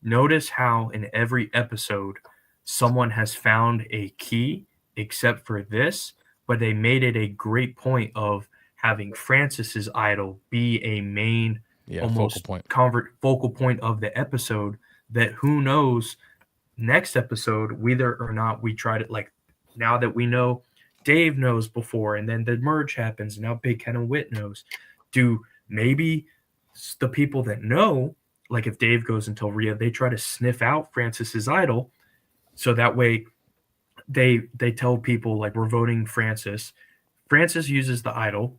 notice how in every episode someone has found a key except for this, but they made it a great point of having Francis's idol be a main almost focal point of the episode, that who knows next episode whether or not we tried it. Like, now that we know Dave knows before, and then the merge happens, and now Big Ken and Whit knows, do maybe the people that know, like if Dave goes until Rhea, they try to sniff out Francis's idol, so that way they tell people, like, we're voting Francis. Francis uses the idol.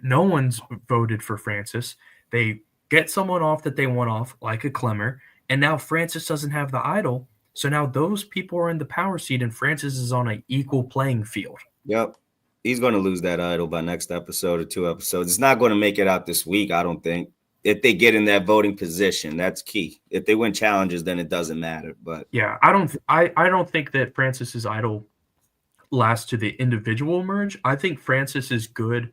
No one's voted for Francis. They get someone off that they want off, like a Clemmer, and now Francis doesn't have the idol. So now those people are in the power seat, and Francis is on an equal playing field. Yep. He's going to lose that idol by next episode or 2 episodes. It's not going to make it out this week, I don't think. If they get in that voting position, that's key. If they win challenges, then it doesn't matter. But yeah, I don't think that Francis's idol lasts to the individual merge. I think Francis is good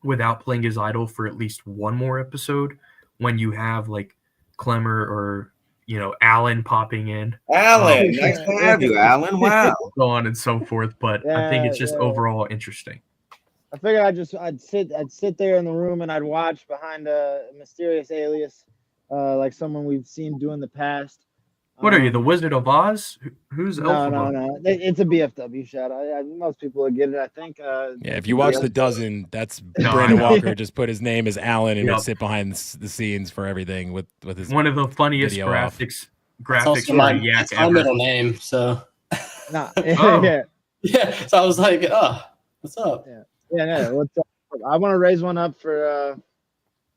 without playing his idol for at least one more episode, when you have like Clemmer or Alan popping in. Alan, nice to have you, Alan. Wow. So on and so forth. But I think it's just overall interesting. I figured I'd sit there in the room and I'd watch behind a mysterious alias, like someone we've seen do in the past. What are you, the Wizard of Oz? Who's No. It's a BFW shout. Most people would get it, I think. If you watch The Dozen, that's Brandon Walker just put his name as Alan and would sit behind the scenes for everything with his one of the funniest graphics for a yak ever. My middle name, so. Yeah. So I was like, what's up? Yeah. What's up? I want to raise one up for.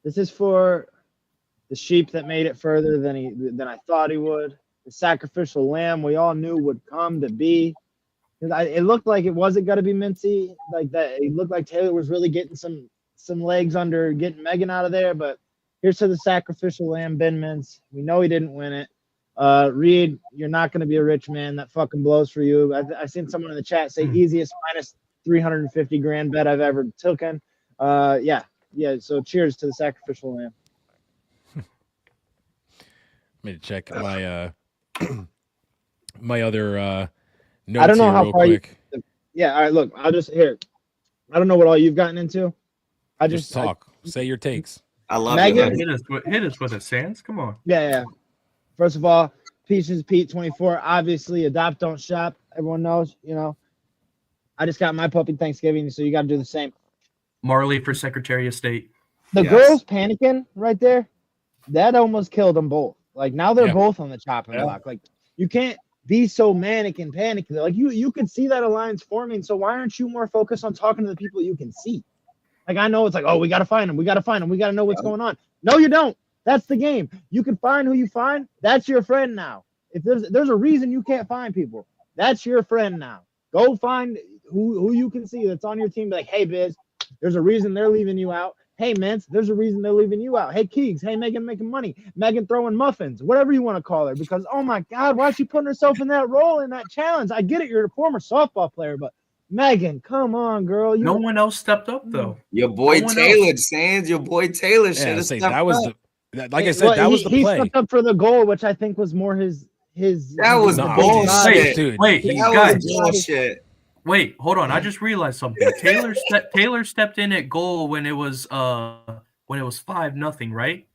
This is for the sheep that made it further than I thought he would. The sacrificial lamb we all knew would come to be. It looked like it wasn't going to be Mincy like that. It looked like Taylor was really getting some legs under getting Megan out of there. But here's to the sacrificial lamb, Ben Mintz. We know he didn't win it. Reed, you're not going to be a rich man. That fucking blows for you. I seen someone in the chat say easiest minus 350 grand bet I've ever taken. Yeah. So cheers to the sacrificial lamb. Let me check my my other notes. I don't know how real far quick. Yeah, all right, look, I'll just here. I don't know what all you've gotten into. I just talk. Say your takes. I love Megan, it. Hit us with it, Sans. Come on. Yeah. First of all, Peaches Pete 24. Obviously, adopt, don't shop. Everyone knows, I just got my puppy Thanksgiving, so you got to do the same. Marley for Secretary of State. The girls panicking right there, that almost killed them both. Like, now they're both on the chopping block. Like, you can't be so manic and panic. Like, you could see that alliance forming, so why aren't you more focused on talking to the people you can see? Like, I know it's like, oh, we got to find them. We got to know what's going on. No, you don't. That's the game. You can find who you find. That's your friend now. If there's a reason you can't find people, that's your friend now. Go find who you can see that's on your team. Be like, hey, Biz, there's a reason they're leaving you out. Hey, Mintz, there's a reason they're leaving you out. Hey, Keegs, hey, Megan making money. Megan throwing muffins, whatever you want to call her. Because, oh, my God, why is she putting herself in that role, in that challenge? I get it. You're a former softball player, but Megan, come on, girl. No one else stepped up, though. Your boy Taylor, Sans. Your boy Taylor should have stepped up. Like I said, that was the play. He stepped up for the goal, which I think was more his. That was bullshit. Bullshit. Wait, hold on. I just realized something. Taylor stepped in at goal when it was 5-0, right?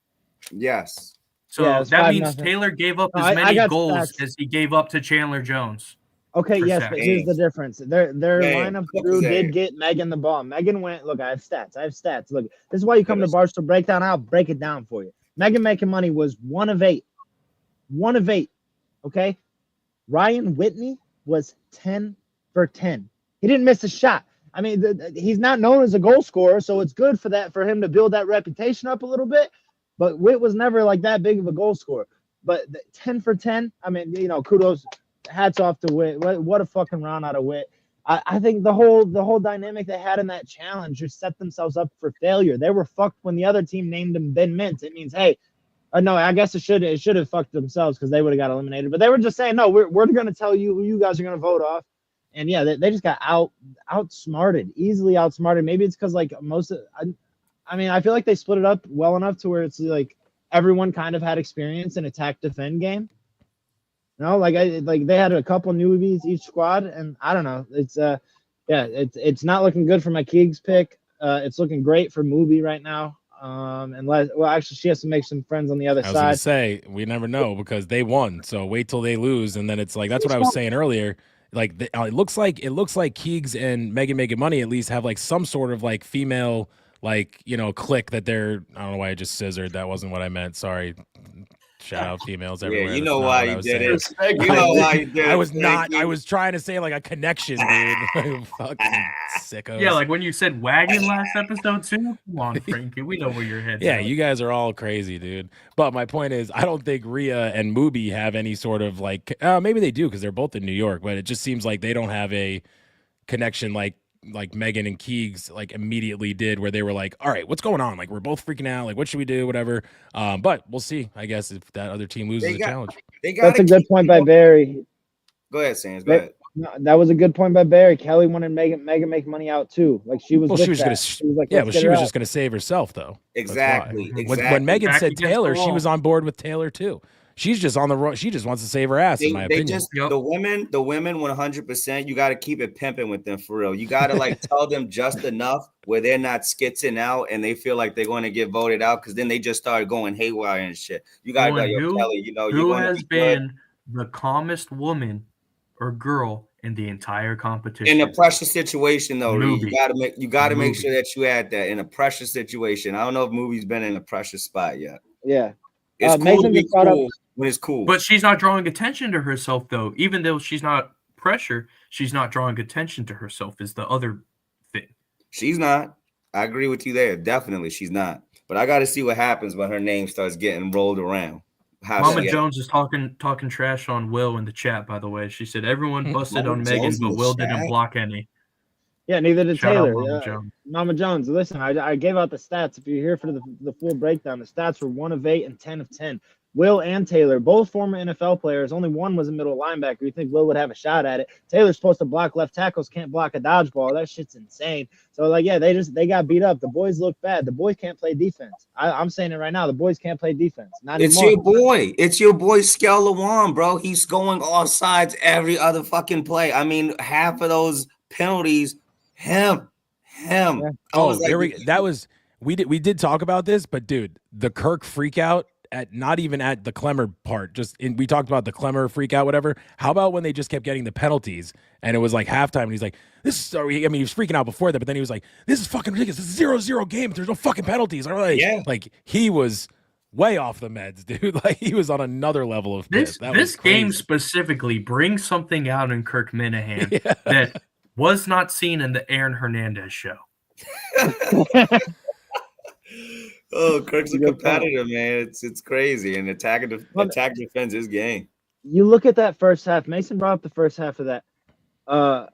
Yes. So that means Taylor gave up as many goals as he gave up to Chandler Jones. Okay, yes, but here's the difference. Their lineup crew did get Megan the ball. Megan went, look, I have stats. Look, this is why you come to Barstool Breakdown. I'll break it down for you. Megan making money was 1 of 8. 1 of 8. Okay? Ryan Whitney was 10 for 10. He didn't miss a shot. I mean, he's not known as a goal scorer, so it's good for him to build that reputation up a little bit. But Witt was never like that big of a goal scorer. But 10 for 10, I mean, kudos, hats off to Witt. What a fucking round out of Witt. I think the whole dynamic they had in that challenge just set themselves up for failure. They were fucked when the other team named him Ben Mintz. It means, hey, no, I guess it should have fucked themselves because they would have got eliminated. But they were just saying, no, we're going to tell you who you guys are going to vote off. And yeah, they just got outsmarted, easily outsmarted. Maybe it's because like I feel like they split it up well enough to where it's like everyone kind of had experience in attack defend game. Like they had a couple newbies each squad, and I don't know. It's not looking good for my Keegs pick. It's looking great for Mubi right now. Actually, she has to make some friends on the other side. I was gonna say we never know because they won. So wait till they lose, and then it's like that's what I was saying earlier. Like it looks like Keegs and Megan Making Money at least have like some sort of like female clique that they're. I don't know why I just scissored. That wasn't what I meant. Sorry. Shout out females everywhere. Yeah, you know why you did it. You know why you did it. I was not. I was trying to say like a connection, dude. Fucking sickos. Yeah, like when you said wagon last episode too. Come on, Frankie. We know where your head's Yeah, at. you guys are all crazy, dude. But my point is, I don't think Rhea and Mubi have any sort of like. Maybe they do because they're both in New York, but it just seems like they don't have a connection like Megan and Keegs like immediately did, where they were like, all right, what's going on? Like, we're both freaking out. Like, what should we do? Whatever. But we'll see, I guess, if that other team loses the challenge. That's a good point by Barry. Go ahead, Sands. Go ahead. No, that was a good point by Barry. Kelly wanted Megan make money out too. Like she was. Well, she was just gonna save herself though. Exactly. When Megan said Taylor, she was on board with Taylor too. She's just on the road. She just wants to save her ass, in my opinion. The women 100%, you got to keep it pimping with them for real. You got to like tell them just enough where they're not skitzing out and they feel like they're going to get voted out because then they just start going haywire and shit. You got to go, yo, Kelly, who has been the calmest woman or girl in the entire competition? In a pressure situation, though, you got to make sure that you add that in a pressure situation. I don't know if Movie's been in a pressure spot yet. Yeah. It's cool to be cool when it's cool. But she's not drawing attention to herself, though. Even though she's not pressure, she's not drawing attention to herself is the other thing. She's not. I agree with you there. Definitely, she's not. But I got to see what happens when her name starts getting rolled around. Mama Jones is talking trash on Will in the chat, by the way. She said everyone busted on Megan, but Will didn't block any. Yeah, neither did Taylor. Mama Jones. Listen, I gave out the stats. If you're here for the full breakdown, the stats were 1 of 8 and 10 of 10. Will and Taylor, both former NFL players. Only one was a middle linebacker. You think Will would have a shot at it? Taylor's supposed to block left tackles, can't block a dodgeball. That shit's insane. So like, yeah, they got beat up. The boys look bad. The boys can't play defense. I'm saying it right now. The boys can't play defense. Not it's anymore. Your boy. It's your boy Skel Lawan, bro. He's going all sides every other fucking play. I mean, half of those penalties, him. Yeah. We did talk about this, but dude, the Kirk freak out at not even at the Clemmer part, we talked about the Clemmer freak out, whatever. How about when they just kept getting the penalties and it was like halftime and he's like, he was freaking out before that, but then he was like, this is fucking ridiculous. This is 0-0 game. There's no fucking penalties. Like he was way off the meds, dude. Like he was on another level of this game specifically brings something out in Kirk Minahan that was not seen in the Aaron Hernandez show. Oh, Kirk's a competitor, man. It's crazy. And attack defense is game. You look at that first half. Mason brought up the first half of that. The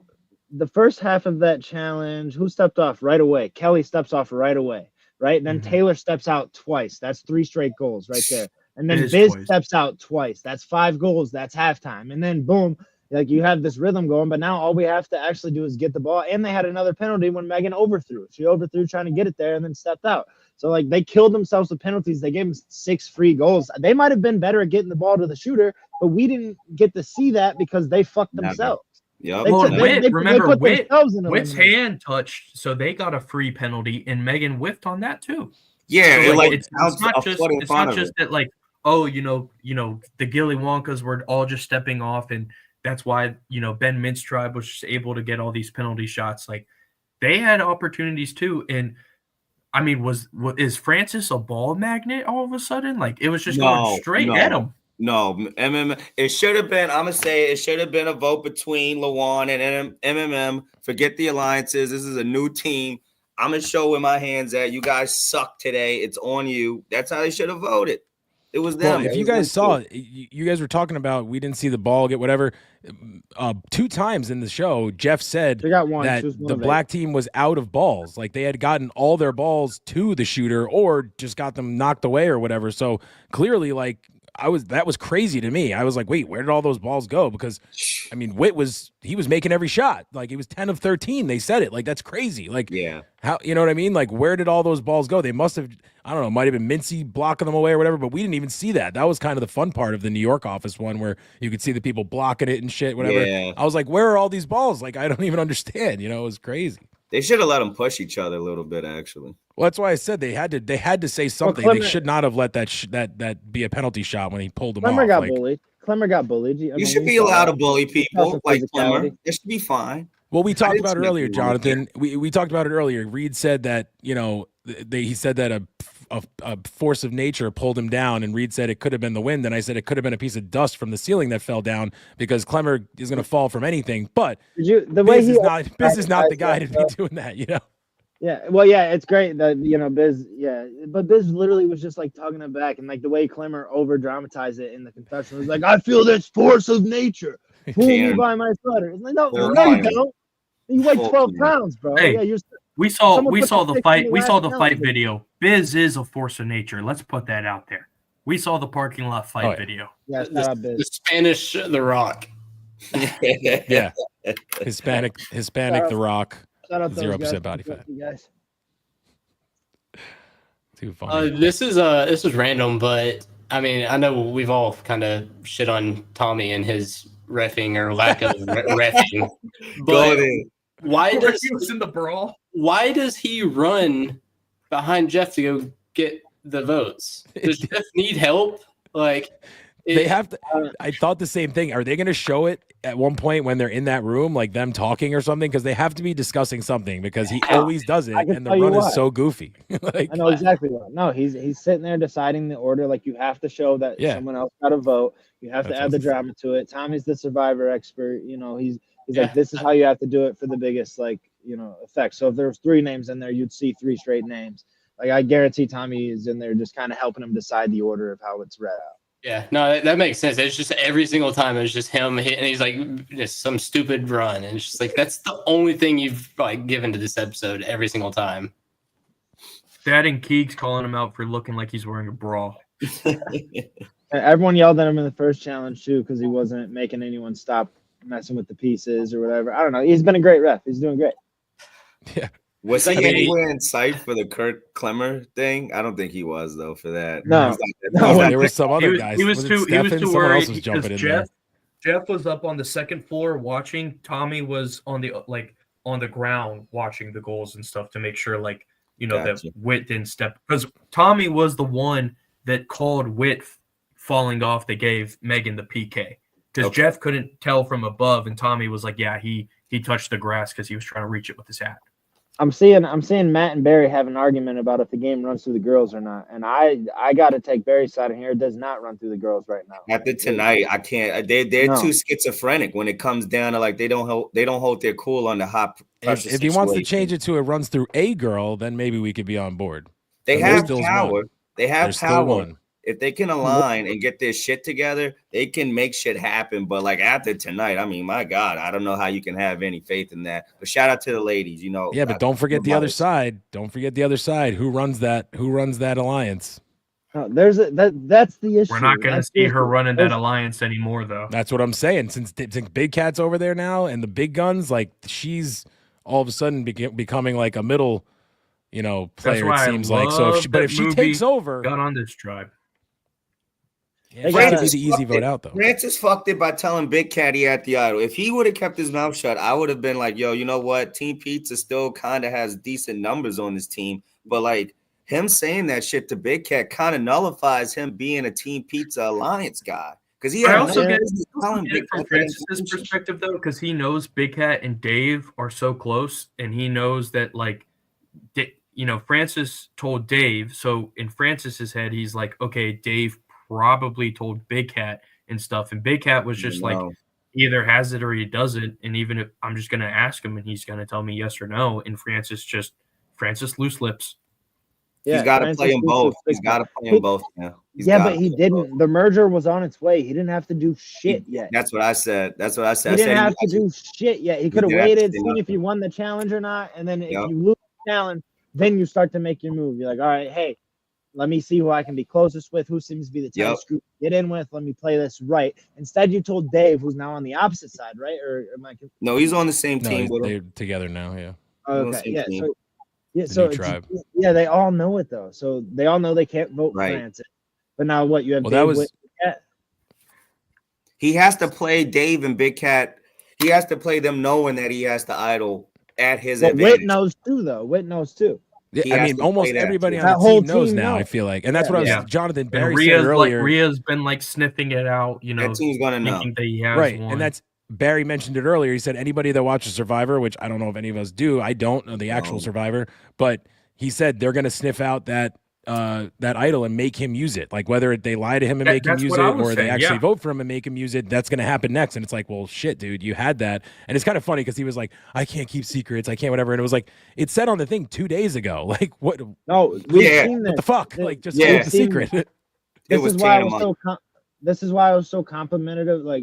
first half of that challenge, who stepped off right away? Kelly steps off right away, right? And then Taylor steps out twice. That's 3 straight goals right there. And then Biz steps out twice. That's 5 goals. That's halftime. And then boom, like you have this rhythm going. But now all we have to actually do is get the ball. And they had another penalty when Megan overthrew. She overthrew trying to get it there and then stepped out. So, like, they killed themselves with penalties. They gave them 6 free goals. They might have been better at getting the ball to the shooter, but we didn't get to see that because they fucked themselves. Yeah. Witt's hand touched, so they got a free penalty, and Megan whiffed on that too. Yeah, so, it's not just that, like, oh, the Gilly Wonkas were all just stepping off, and that's why, Ben Mintz tribe was just able to get all these penalty shots. Like, they had opportunities too, and I mean, is Francis a ball magnet all of a sudden? Like, it was just going straight at him. No, MMM. It should have been. I'm gonna say it should have been a vote between Lawan and MMM. Forget the alliances. This is a new team. I'm gonna show where my hands at. You guys suck today. It's on you. That's how they should have voted. It was them. Well, if you guys saw, you guys were talking about we didn't see the ball get whatever. 2 times in the show, Jeff said They got one. that Choose one the of black team was out of balls. Like they had gotten all their balls to the shooter or just got them knocked away or whatever. So clearly, like that was crazy to me. I was like, wait, where did all those balls go? Because I mean, Witt was making every shot. Like he was 10 of 13. They said it. Like that's crazy. Like Yeah. how, you know what I mean? Like where did all those balls go? They must have, I don't know, might have been Mincy blocking them away or whatever, but we didn't even see that. That was kind of the fun part of the New York office one where you could see the people blocking it and shit, whatever. Yeah. I was like, where are all these balls? Like I don't even understand. You know, it was crazy. They should have let them push each other a little bit, actually. Well, that's why I said they had to say something. Clemmer, they should not have let that be a penalty shot when he pulled them Clemmer off. got Like, bullied. Clemmer got bullied. You should be allowed to bully people like Clemmer. physicality. It should be fine. well, we talked didn't about it see earlier, nothing wrong with Jonathan. We talked about it earlier. Reed said that, you know, he said that a force of nature pulled him down, and Reed said it could have been the wind, and I said it could have been a piece of dust from the ceiling that fell down because Clemmer is going to fall from anything. But Biz is not the guy to be doing that, you know. Yeah, well, yeah, it's great that, you know, Biz, yeah, but Biz literally was just like tugging it back, and like the way Clemmer over dramatized it in the confessional was like, I feel this force of nature pulling me by my sweater. It's like, no, you don't. You weigh 12 pounds, bro. Hey, yeah, we saw someone put the the fight. stick We in saw the the last fight penalty. video. Biz is a force of nature. Let's put that out there. We saw the parking lot fight Oh, yeah. video. Yeah, shout out The Biz. Spanish The Rock. Yeah, Hispanic, The Rock, Shout out those 0% guys. body fat. You guys. Too funny. This is random, but I mean, I know we've all kind of shit on Tommy and his reffing or lack of reffing. But why does he was in the brawl? why does he run behind Jeff to go get the votes? Does Jeff need help? Like They have to. I thought the same thing. Are they going to show it at one point when they're in that room, like them talking or something? Because they have to be discussing something because he always does it, can and the tell you run why. is so goofy. Like, I know exactly what. No, he's sitting there deciding the order. Like you have to show that someone else got a vote. You have to add the drama to it. Tommy's the survivor expert. You know, he's like, this is how you have to do it for the biggest, like, you know, effect. So if there was 3 names in there, you'd see 3 straight names. Like I guarantee Tommy is in there just kind of helping him decide the order of how it's read out. Yeah, no, that makes sense. It's just every single time it's just him hitting. He's like just some stupid run, and it's just like that's the only thing you've like given to this episode every single time. That and Keegs calling him out for looking like he's wearing a bra. And everyone yelled at him in the first challenge too because he wasn't making anyone stop messing with the pieces or whatever. I don't know. He's been a great ref. He's doing great. yeah, Was he anywhere in sight for the Kirk Clemmer thing? I don't think he was though for that. No. no, there were some other He guys. was it too Stefan? Someone worried else was jumping because in there. Jeff was up on the second floor watching. Tommy was on the ground watching the goals and stuff to make sure, like, you know, Gotcha. that Witt didn't step, because Tommy was the one that called Witt falling off that gave Megan the PK, because Jeff couldn't tell from above, and Tommy was like, yeah, he touched the grass because he was trying to reach it with his hat. I'm seeing Matt and Barry have an argument about if the game runs through the girls or not, and I got to take Barry's side in here. It does not run through the girls right now. After tonight, I can't. They're too schizophrenic when it comes down to like they don't hold their cool on the hot pressure. If he wants to change it to it runs through a girl, then maybe we could be on board. They So have there's still power. one. They have There's still power. one. If they can align and get their shit together, they can make shit happen. But like after tonight, I mean, my God, I don't know how you can have any faith in that. But shout out to the ladies, you know. Yeah, but don't forget the other side. Don't forget the other side. Who runs that? Who runs that alliance? No, that's the issue. We're not going to That's see the her issue. running that alliance anymore, though. That's what I'm saying. Since Big Cat's over there now and the big guns, like she's all of a sudden becoming like a middle, you know, player. It seems like so. If she takes over, got on this tribe. Yeah, Francis be the easy vote out though. Francis fucked it by telling Big Cat he had the idol. If he would have kept his mouth shut, I would have been like, yo, you know what? Team Pizza still kind of has decent numbers on this team. But like him saying that shit to Big Cat kind of nullifies him being a Team Pizza Alliance guy. Because he I also get telling it from Francis's perspective, though, because he knows Big Cat and Dave are so close, and he knows that, like, you know, Francis told Dave. So in Francis's head, he's like, okay, Dave probably told Big Cat and stuff. And Big Cat was just like, he either has it or he doesn't. And even if I'm just going to ask him and he's going to tell me yes or no. And Francis loose lips. Yeah, he's got to play them both. He's got to play them both now. But he didn't. The merger was on its way. He didn't have to do shit yet. That's what I said. He didn't have to do shit yet. He could have waited, seen if you won the challenge or not. And then if you lose the challenge, then you start to make your move. You're like, all right, hey, let me see who I can be closest with, who seems to be the tightest group to get in with. Let me play this right. Instead, you told Dave, who's now on the opposite side, right? Or am I? No, he's on the same team. They're together now. Yeah. Okay. Yeah. So they all know it though. So they all know they can't vote for Francis. But now what? You have Dave he has to play Dave and Big Cat. He has to play them knowing that he has to idle at his advantage. Whit knows too, though. Whit knows too. Yeah, I mean, almost everybody on the team knows now. I feel like, and that's what I was. Jonathan Barry said earlier. Rhea's been like sniffing it out. You know, that team's gonna know. That he has right, one. and that's Barry mentioned it earlier. He said anybody that watches Survivor, which I don't know if any of us do. I don't know the actual Survivor, but he said they're going to sniff out that idol and make him use it. Like whether they lie to him and make him use it, or they actually vote for him and make him use it. That's going to happen next. And it's like, well, shit, dude, you had that. And it's kind of funny because he was like, I can't keep secrets. I can't whatever. And it was like, it said on the thing 2 days ago. Like what? No, we've seen this. What the fuck? Like just keep the secret. This is why I was so. This is why I was so complimentary,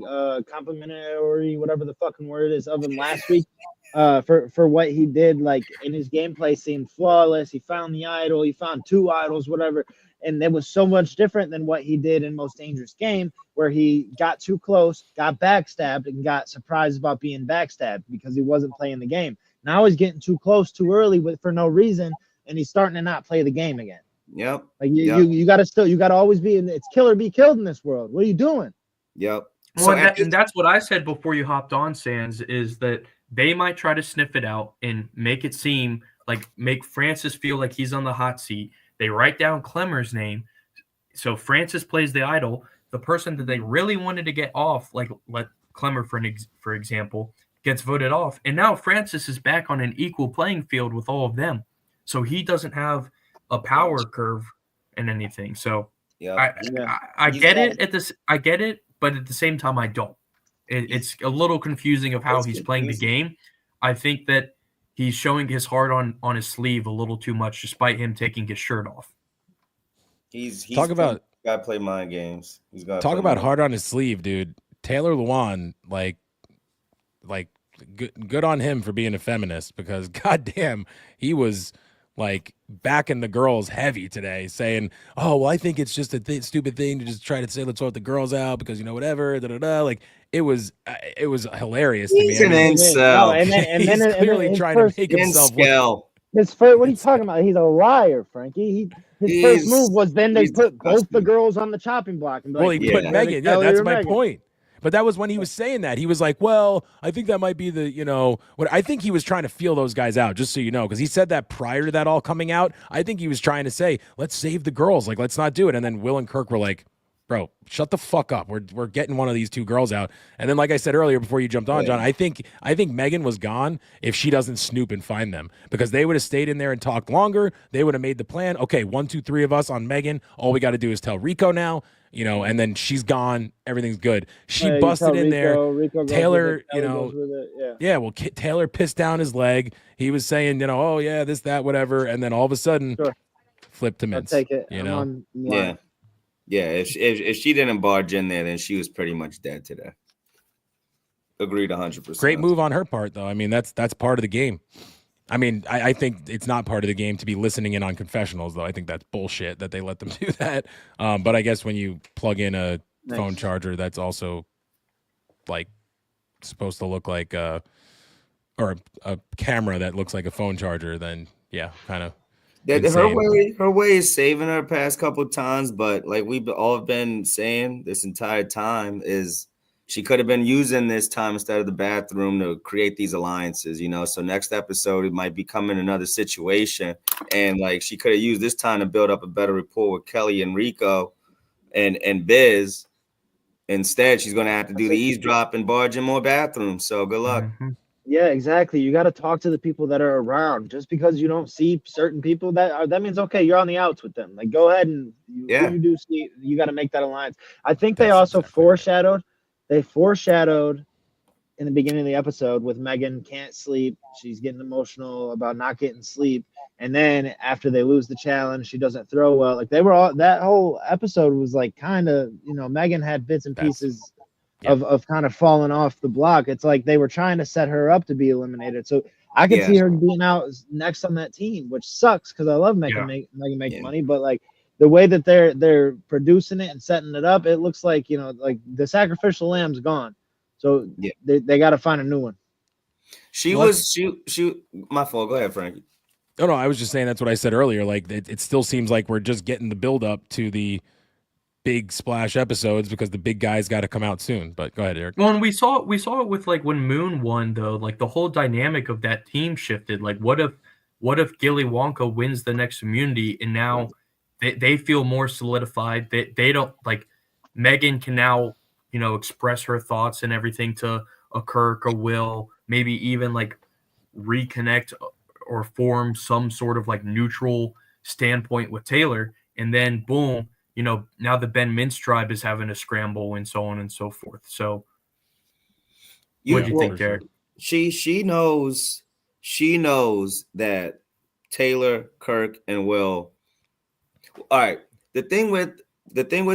complimentary, whatever the fucking word is, of him last week. For what he did, like in his gameplay seemed flawless. He found the idol, he found 2 idols, whatever, and it was so much different than what he did in Most Dangerous Game, where he got too close, got backstabbed, and got surprised about being backstabbed because he wasn't playing the game. Now he's getting too close too early for no reason, and he's starting to not play the game again. Yep. Like you gotta always be in. It's kill or be killed in this world. What are you doing? Yep. Well, and that's what I said before you hopped on, Sans, is that they might try to sniff it out and make it seem like make Francis feel like he's on the hot seat. They write down Clemmer's name. So Francis plays the idol. The person that they really wanted to get off, like let Clemmer, for example, gets voted off. And now Francis is back on an equal playing field with all of them. So he doesn't have a power curve and anything. So I get it I get it, but at the same time, I don't. It's a little confusing of how he's playing the game. I think that he's showing his heart on his sleeve a little too much, despite him taking his shirt off. He's gotta play mind games. He's got talk about heart on his sleeve, dude. Taylor Lewan, like good on him for being a feminist, because goddamn, he was like backing the girls heavy today, saying, "Oh, well, I think it's just a stupid thing to just try to say let's sort the girls out because whatever." Like it was hilarious to me. He's an incel. He's clearly trying to make himself look. His first, what are you talking about? He's a liar, Frankie. His first move was then they put both the girls on the chopping block. And well, he put Megan. Yeah, that's my point. But that was when he was saying that. He was like, well, I think that might be what I think he was trying to feel those guys out, just so you know, because he said that prior to that all coming out. I think he was trying to say, let's save the girls. Like, let's not do it. And then Will and Kirk were like, bro, shut the fuck up. We're getting one of these 2 girls out. And then, like I said earlier before you jumped on, John, I think Megan was gone if she doesn't snoop and find them, because they would have stayed in there and talked longer. They would have made the plan. Okay, 1, 2, 3 of us on Megan. All we got to do is tell Rico now. And then she's gone. Everything's good. She busted in there. Rico Taylor, Well, Taylor pissed down his leg. He was saying, oh yeah, this, that, whatever, and then all of a sudden, flipped to Mince. I'll take it. Yeah. If she didn't barge in there, then she was pretty much dead today. Agreed, 100%. Great move on her part, though. I mean, that's part of the game. I mean, I think it's not part of the game to be listening in on confessionals, though. I think that's bullshit that they let them do that. But I guess when you plug in a phone charger, that's also like supposed to look like or a camera that looks like a phone charger, then yeah, kind of. Her way is saving her past couple of times, but like we've all been saying this entire time is she could have been using this time instead of the bathroom to create these alliances, So next episode, it might become in another situation. And like she could have used this time to build up a better rapport with Kelly and Rico and Biz. Instead, she's going to have to do the eavesdrop and barge in more bathrooms. So good luck. Mm-hmm. Yeah, exactly. You got to talk to the people that are around. Just because you don't see certain people, that means okay, you're on the outs with them. Like, go ahead and who Yeah. you do see, you got to make that alliance. I think they That's also exactly right. foreshadowed. They foreshadowed in the beginning of the episode with Megan can't sleep. She's getting emotional about not getting sleep. And then after they lose the challenge, she doesn't throw well. Like they were all that whole episode was like kind of, Megan had bits and That's- pieces yeah. of kind of falling off the block. It's like they were trying to set her up to be eliminated. So I could Yeah. see her being out next on that team, which sucks because I love Megan Yeah. making Yeah. money, but like the way that they're producing it and setting it up, it looks like like the sacrificial lamb's gone. So Yeah. they got to find a new one. She my fault. Go ahead, Frankie. No, I was just saying that's what I said earlier. Like it still seems like we're just getting the build up to the big splash episodes because the big guys got to come out soon. But go ahead, Eric. Well, and we saw it with like when Moon won though, like the whole dynamic of that team shifted. Like what if Gilly Wonka wins the next immunity and now they feel more solidified. They don't like Megan can now, express her thoughts and everything to a Kirk, a Will, maybe even like reconnect or form some sort of like neutral standpoint with Taylor. And then boom, now the Ben Mintz tribe is having a scramble and so on and so forth. So what do you think, Derek? She knows that Taylor, Kirk, and Will. All right. The thing with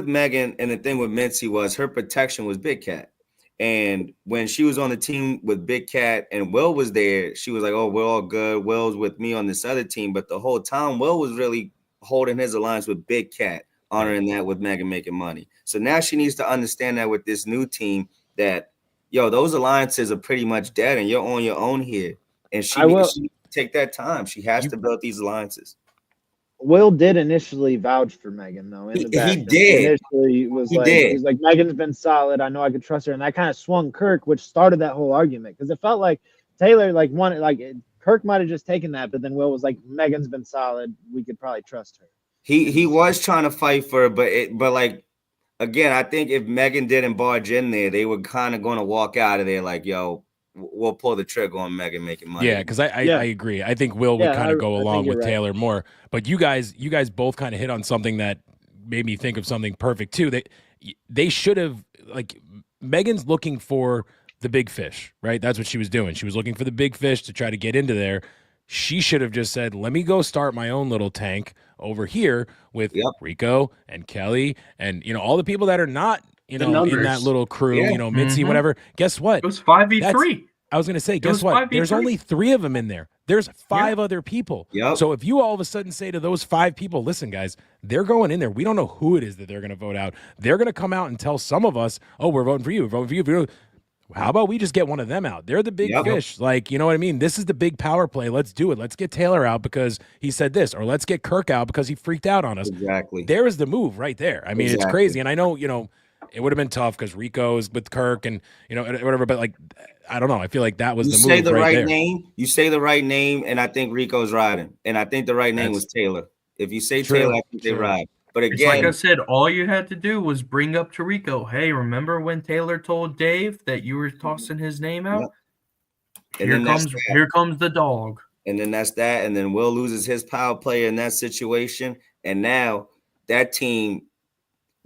Megan and the thing with Mincy was her protection was Big Cat. And when she was on the team with Big Cat and Will was there, she was like, oh, we're all good. Will's with me on this other team. But the whole time, Will was really holding his alliance with Big Cat, honoring that with Megan making money. So now she needs to understand that with this new team that, those alliances are pretty much dead and you're on your own here. And she needs to take that time. She has to build these alliances. Will did initially vouch for Megan though. In the back, he did. Initially, he's like Megan's been solid. I know I could trust her, and that kind of swung Kirk, which started that whole argument because it felt like Taylor Kirk might have just taken that, but then Will was like Megan's been solid. We could probably trust her. He was trying to fight for her, but like again, I think if Megan didn't barge in there, they were kind of going to walk out of there like, yo, we'll pull the trigger on Megan making money. Yeah, because I agree. I think Will would kind of go along with Taylor more. But you guys both kind of hit on something that made me think of something perfect too. They should have, like, Megan's looking for the big fish, right? That's what she was doing. She was looking for the big fish to try to get into there. She should have just said, let me go start my own little tank over here with Rico and Kelly and, all the people that are not, in that little crew, Mincy, whatever. Guess what? It was 5v3. I was going to say, guess what? There's only 3 of them in there. There's 5 other people. Yep. So if you all of a sudden say to those 5 people, listen, guys, they're going in there. We don't know who it is that they're going to vote out. They're going to come out and tell some of us, oh, we're voting for you. We're voting for you. How about we just get one of them out? They're the big fish. Like, you know what I mean? This is the big power play. Let's do it. Let's get Taylor out because he said this, or let's get Kirk out because he freaked out on us. Exactly. There is the move right there. I mean, It's crazy. And I know, it would have been tough because Rico's with Kirk and, whatever. But, like, I don't know. I feel like that was the move. You say the right there. name. You say the right name, and I think Rico's riding. And I think the right name was Taylor. If you say Taylor, I think they ride. But again, it's like I said, all you had to do was bring up to Rico, hey, remember when Taylor told Dave that you were tossing his name out? Yep. Here comes the dog. And then that's that. And then Will loses his power player in that situation. And now that team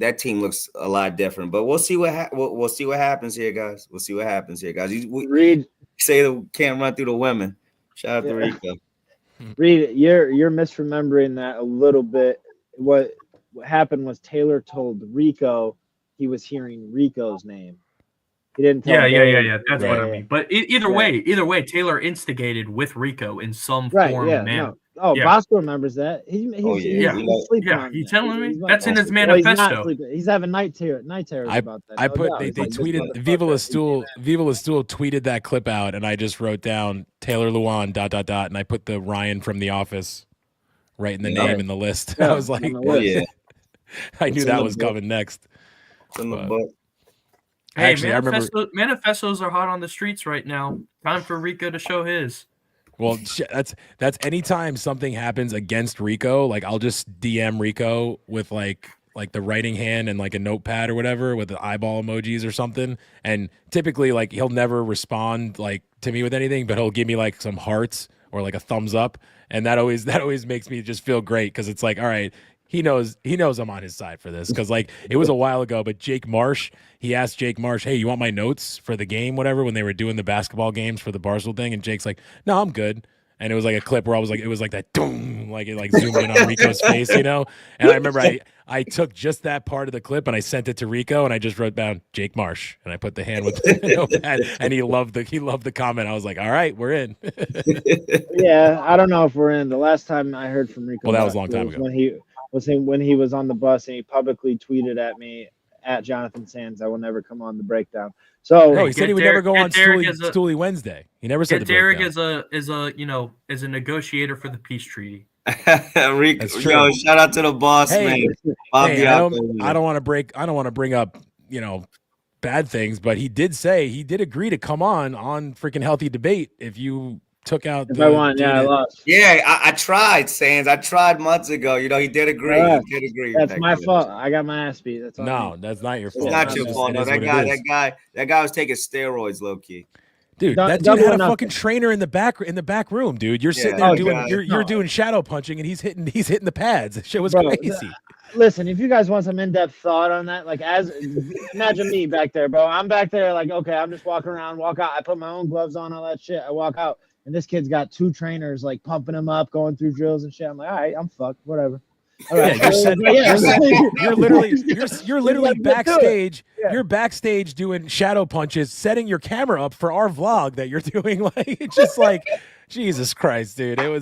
looks a lot different. But we'll see we'll see what happens here, guys. We'll see what happens here, guys. Reed say the can't run through the women. Shout out to Rico. Reed, you're misremembering that a little bit. What happened was Taylor told Rico he was hearing Rico's name. He didn't tell Yeah. That's what I mean. But either way, Taylor instigated with Rico in some form and manner. No. Oh, yeah. Bosco remembers that. He's sleeping on He's that. telling me He's that's in his manifesto. He's having night terrors about that. I put they tweeted Viva La Stool tweeted that clip out, and I just wrote down Taylor Luan ... and I put the Ryan from The Office right in the name in the list. I was like, I knew that was coming next. It's in the book. Hey, actually, I remember manifestos are hot on the streets right now. Time for Rico to show his. Well, that's anytime something happens against Rico, like I'll just DM Rico with like like the writing hand and like a notepad or whatever with the eyeball emojis or something. And typically like he'll never respond like to me with anything, but he'll give me like some hearts or like a thumbs up. And that always makes me just feel great because it's like, all right, he knows I'm on his side for this. Because like it was a while ago, but Jake Marsh, he asked Jake Marsh, hey, you want my notes for the game, whatever, when they were doing the basketball games for the Barstool thing? And Jake's like, no, I'm good. And it was like a clip where I was like, it was like that, doom, like it like zoomed in on Rico's face, you know? And I remember I took just that part of the clip and I sent it to Rico and I just wrote down Jake Marsh and I put the hand with the notepad and he loved the comment. I was like, all right, we're in. Yeah, I don't know if we're in. The last time I heard from Rico, Well, that was a long time ago. When he was on the bus and he publicly tweeted at me at Johnathon Sands, I will never come on the breakdown. So he said he would never go on Derik Stoolie Wednesday. He never said the Derik breakdown. is a negotiator for the peace treaty. Rico, yo, shout out to the boss, man. I don't want to bring up, bad things, but he did agree to come on freaking Healthy Debate if you took out if I won, I lost. Yeah, I tried, Sands. I tried months ago. He did agree. He did agree. That's my fault. I got my ass beat. That's all. No, that's not your fault. It's not your fault. No, that guy was taking steroids, low key. Dude, that dude had a fucking trainer in the back room, dude. You're sitting there you're doing shadow punching and he's hitting the pads. That shit was crazy. Listen, if you guys want some in-depth thought on that, like imagine me back there, bro. I'm back there like, okay, I'm just walking around, walk out. I put my own gloves on, all that shit. I walk out. And this kid's got 2 trainers like pumping him up, going through drills and shit. I'm like, all right, I'm fucked, whatever. All right. You're literally backstage. Yeah. You're backstage doing shadow punches, setting your camera up for our vlog that you're doing. Like it's just like, Jesus Christ, dude. I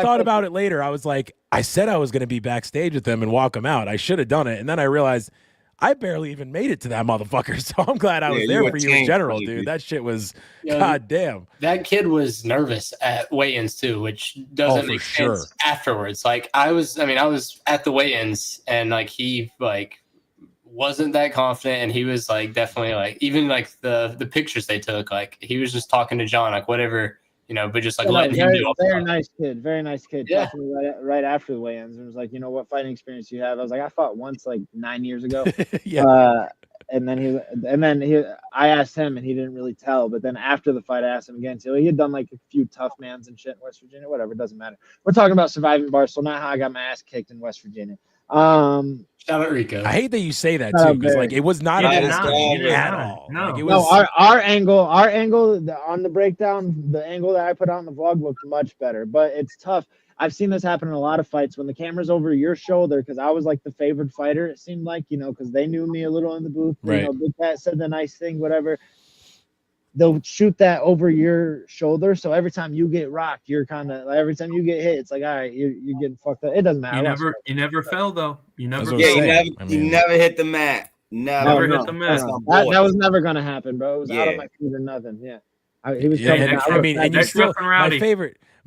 thought about it later. I was like, I said I was going to be backstage with them and walk him out. I should have done it, and then I realized I barely even made it to that motherfucker, so I'm glad I was there for you in general, dude. That shit was goddamn. That kid was nervous at weigh-ins too, which doesn't make sense afterwards. Like I was at the weigh-ins and like he like wasn't that confident, and he was like definitely like even like the pictures they took, like he was just talking to John, like whatever. But just like letting him do very nice kid. Yeah. Right after the weigh-ins, and was like, what fighting experience you have? I was like, I fought once like 9 years ago. Yeah. And then I asked him, and he didn't really tell. But then after the fight, I asked him again. So he had done like a few tough mans and shit in West Virginia. Whatever, it doesn't matter. We're talking about surviving Barstool, not how I got my ass kicked in West Virginia. Shout out Rico. I hate that you say that too, because like it was not at all. No, like, it was, our angle on the breakdown, the angle that I put out in the vlog looked much better, but it's tough. I've seen this happen in a lot of fights when the camera's over your shoulder, because I was like the favored fighter. It seemed like, because they knew me a little in the booth. Right. Big Pat said the nice thing, whatever. They'll shoot that over your shoulder, so every time you get rocked, you're kind of like, every time you get hit, it's like, all right, you're getting fucked up. It doesn't matter. You never fell though. You never. You never hit the mat. Never hit the mat. That was never gonna happen, bro. It was out of my feet or nothing. Yeah. He was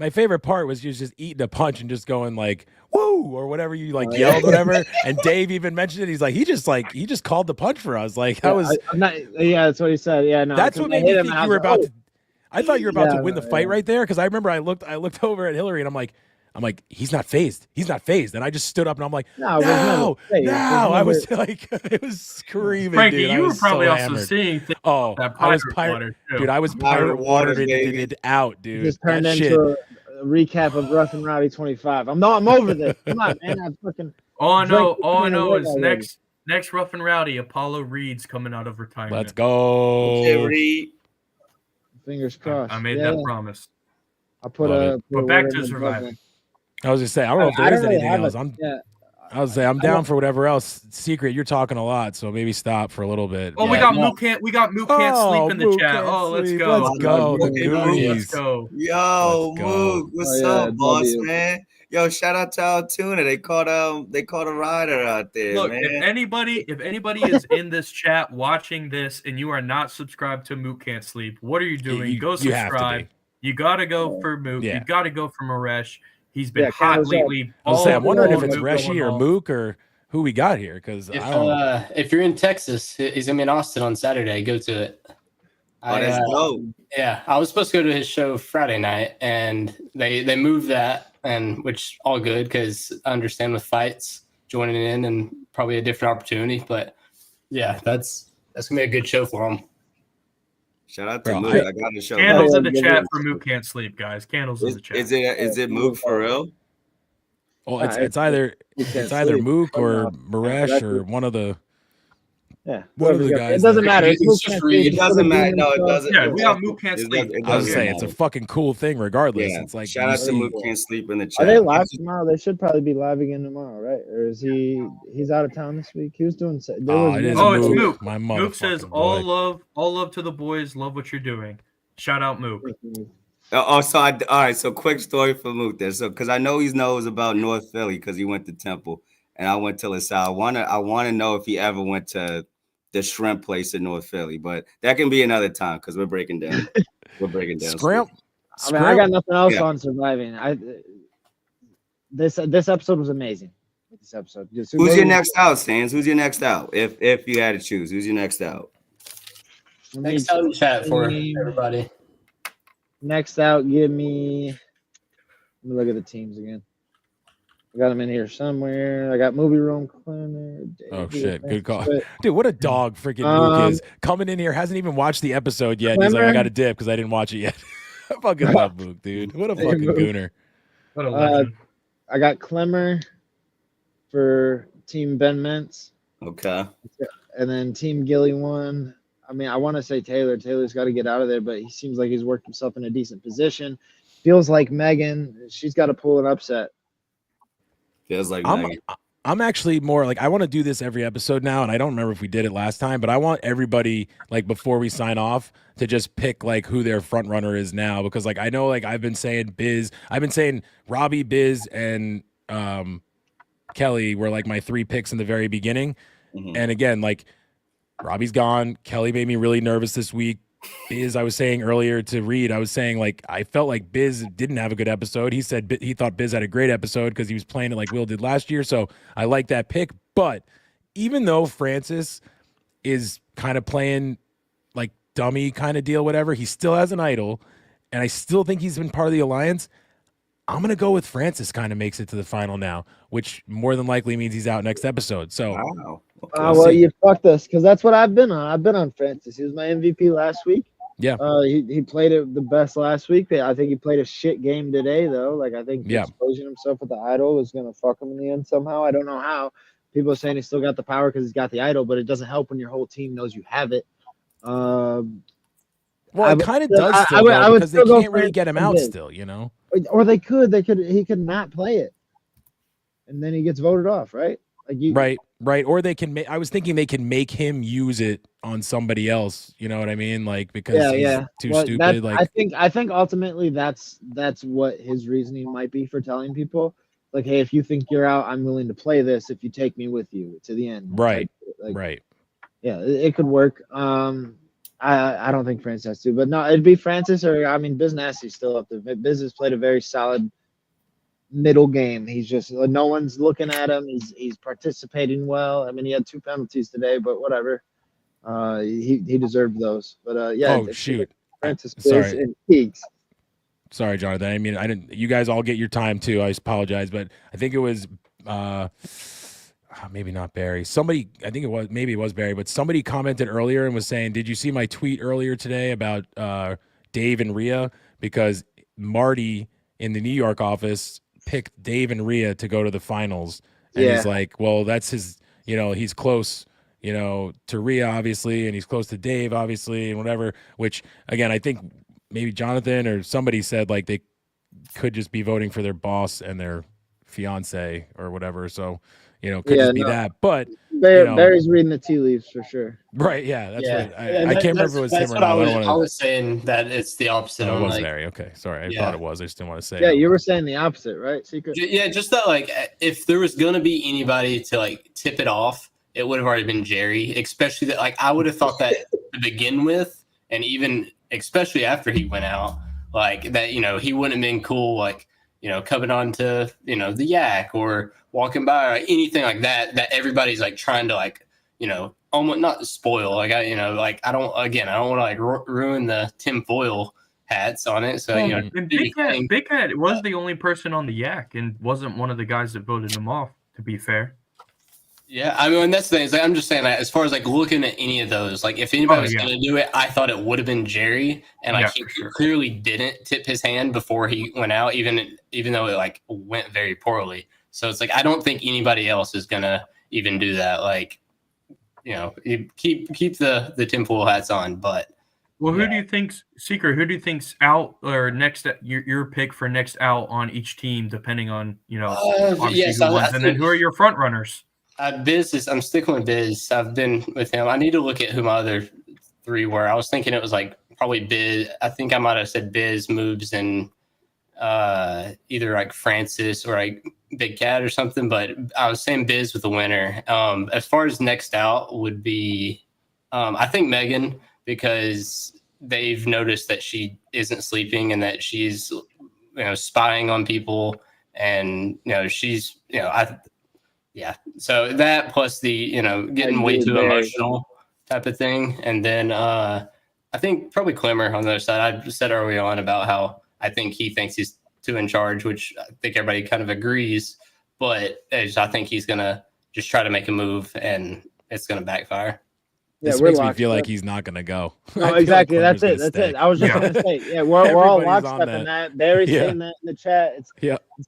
my favorite part was just eating a punch and just going like woo or whatever you like yelled whatever. And Dave even mentioned it. He's like he just called the punch for us. Like that was that's what he said. Yeah, no. That's what made me think you were about to. I thought you were about to win the fight right there, because I remember I looked over at Hillary and I'm like he's not phased. And I just stood up and I'm like no. I was like it was screaming. Frankie, dude. you were probably so also hammered. seeing things. Oh, I was pirate water, dude. I was pirate watered it out, dude. Just turned into a recap of Rough and Rowdy 25. I'm over this. Come on, man. I'm fucking. All I know is next Rough and Rowdy, Apollo Reed's coming out of retirement. Let's go. Okay, Reed. Fingers crossed. I made that promise. I put but back to Surviving. I was just saying, I don't know if there is anything else. I'm down for whatever else. Secret, you're talking a lot, so maybe stop for a little bit. Oh, we got Mook can't sleep in the chat. Oh, let's go. Let's go. The Goonies. Let's go. Yo, Mook, what's up, boss, man? Yo, shout out to Altoona. They caught a rider out there. Look, man. if anybody is in this chat watching this and you are not subscribed to Mook Can't Sleep, what are you doing? Go subscribe. You gotta go for Mook. You gotta go for Maresh. He's been hot lately. I'm wondering if it's Reshi or Mook or who we got here, because if you're in Texas, he's gonna be in Austin on Saturday. Go to it. That's dope. Yeah, I was supposed to go to his show Friday night, and they moved that, and which all good because I understand with fights joining in and probably a different opportunity. But yeah, that's gonna be a good show for him. Shout out to Bro, Mook. I got to show. Candles Oh, in the yeah, chat yeah. for Mook Can't Sleep, guys. Candles in the chat. Is it Mook for real? Well, Nah, it's either you can't it's either sleep. Mook Oh, or no. Maresh or one of the Yeah. One of the Whoever's got- guys It doesn't that- matter. It's Mook just can't read. sleep. It doesn't It's for the matter. No, it demon doesn't. Yeah, it we got doesn't- Mook Can't it Sleep. doesn't- it I was doesn't saying it's a matter. fucking cool thing regardless. Yeah. It's like Shout out to you Mook see- Can't Sleep in the Are chat. they live tomorrow? They should probably be live again tomorrow, right? Or is he's out of town this week? He was doing. There Oh, was it is one- Oh, it's Mook. Mook. My Mook says motherfucking all boy. love to the boys. Love what you're doing. Shout out Mook. All right. So quick story for Mook there. So because I know he knows about North Philly because he went to Temple and I went to LaSalle. I wanna know if he ever went to the shrimp place in North Philly, but that can be another time because we're breaking down. Scrimp. I mean, I got Scrimp. nothing else Yeah. on surviving. This episode was amazing. This episode. Who's your next out, Sans? Who's your next out? If you had to choose, who's your next out? Next out in the chat for everybody. Next out, give me. Let me look at the teams again. I got them in here somewhere. I got movie room corner. Oh shit! Good call, dude. What a dog freaking Mook is coming in here. Hasn't even watched the episode yet. He's like, I got to dip because I didn't watch it yet. I fucking love Mook, dude. What a fucking gooner. What a legend. I got Clemmer for Team Ben Mentz, Okay. and then Team Gilly won. I mean, I want to say Taylor. Taylor's got to get out of there, but he seems like he's worked himself in a decent position. Feels like Megan. She's got to pull an upset. Feels like I'm actually more like I want to do this every episode now, and I don't remember if we did it last time, but I want everybody like before we sign off to just pick like who their front runner is now because like I know like I've been saying Robbie, Biz, and Kelly were like my 3 picks in the very beginning, and again like Robbie's gone. Kelly made me really nervous this week. Biz, I was saying earlier to Reed, I was saying like I felt like Biz didn't have a good episode. He said he thought Biz had a great episode because he was playing it like Will did last year. So I like that pick. But even though Francis is kind of playing like dummy kind of deal, whatever, he still has an idol, and I still think he's been part of the alliance. I'm gonna go with Francis. Kind of makes it to the final now, which more than likely means he's out next episode. So. Wow. Okay. Well, you fucked us because that's what I've been on. I've been on Francis. He was my MVP last week. Yeah. He played it the best last week. I think he played a shit game today, though. Like, I think exposing himself with the idol was going to fuck him in the end somehow. I don't know how. People are saying he's still got the power because he's got the idol, but it doesn't help when your whole team knows you have it. Well, it kind of does still, because they can't really get him out still, you know? Or they could. He could not play it. And then he gets voted off, right? Like Right. Or they can I was thinking they can make him use it on somebody else. You know what I mean? Like because he's too stupid. Like I think ultimately that's what his reasoning might be for telling people. Like, hey, if you think you're out, I'm willing to play this if you take me with you to the end. Right. Like, right. Yeah, it could work. I don't think Francis has to, but no, it'd be Francis or Biz Nasty's still up there. Biz has played a very solid middle game. He's just no one's looking at him. He's participating well. I mean, he had 2 penalties today, but whatever. He deserved those. But yeah. Oh shoot. Francis Sorry. and Keeks. Sorry, Jonathan. I mean, I didn't. You guys all get your time too. I apologize, but I think it was maybe not Barry. Somebody, I think maybe it was Barry, but somebody commented earlier and was saying, "Did you see my tweet earlier today about Dave and Rhea?" Because Marty in the New York office picked Dave and Rhea to go to the finals, and he's like, "Well, that's his. He's close." To Rhea, obviously, and he's close to Dave, obviously, and whatever, which, again, I think maybe Jonathan or somebody said, like, they could just be voting for their boss and their fiance or whatever, so, could just be that, but... Barry's reading the tea leaves for sure. Right, yeah, that's right. I can't remember if it was him or not. I was saying that it's the opposite. Oh, it was Barry, okay, sorry, I thought it was, I just didn't want to say it. Yeah, you were saying the opposite, right? Secret. Yeah, just that, like, if there was going to be anybody to, like, tip it off, it would have already been Jerry, especially that, like, I would have thought that to begin with, and even especially after he went out, like that, he wouldn't have been cool, like, coming on to, the yak or walking by or anything like that, that everybody's like trying to, like, almost not spoil. Like I don't want to like ruin the tinfoil hats on it. So and Big Cat was the only person on the yak and wasn't one of the guys that voted him off. To be fair. Yeah, I mean, that's the thing. Is like, I'm just saying that as far as like looking at any of those, like if anybody was going to do it, I thought it would have been Jerry, and like he clearly didn't tip his hand before he went out, even though it like went very poorly. So it's like I don't think anybody else is going to even do that. Like, you keep the tinfoil hats on, but. Well, who do you think's Secret? Who do you think's out or next? Your pick for next out on each team, depending on obviously who wins, and then who are your front runners? I'm sticking with Biz. I've been with him. I need to look at who my other three were. I was thinking it was like probably Biz. I think I might have said Biz, Moves, and either like Francis or like Big Cat or something. But I was saying Biz with the winner. As far as next out would be, I think Megan, because they've noticed that she isn't sleeping and that she's spying on people, and she's Yeah. So that plus the, getting way too emotional type of thing. And then I think probably Clemmer on the other side. I said early on about how I think he thinks he's too in charge, which I think everybody kind of agrees. But I think he's going to just try to make a move and it's going to backfire. Yeah, this makes me feel like he's not going to go. No, exactly. That's it. That's it. I was just going to say, we're all lockstep in that. Barry's saying that in the chat. It's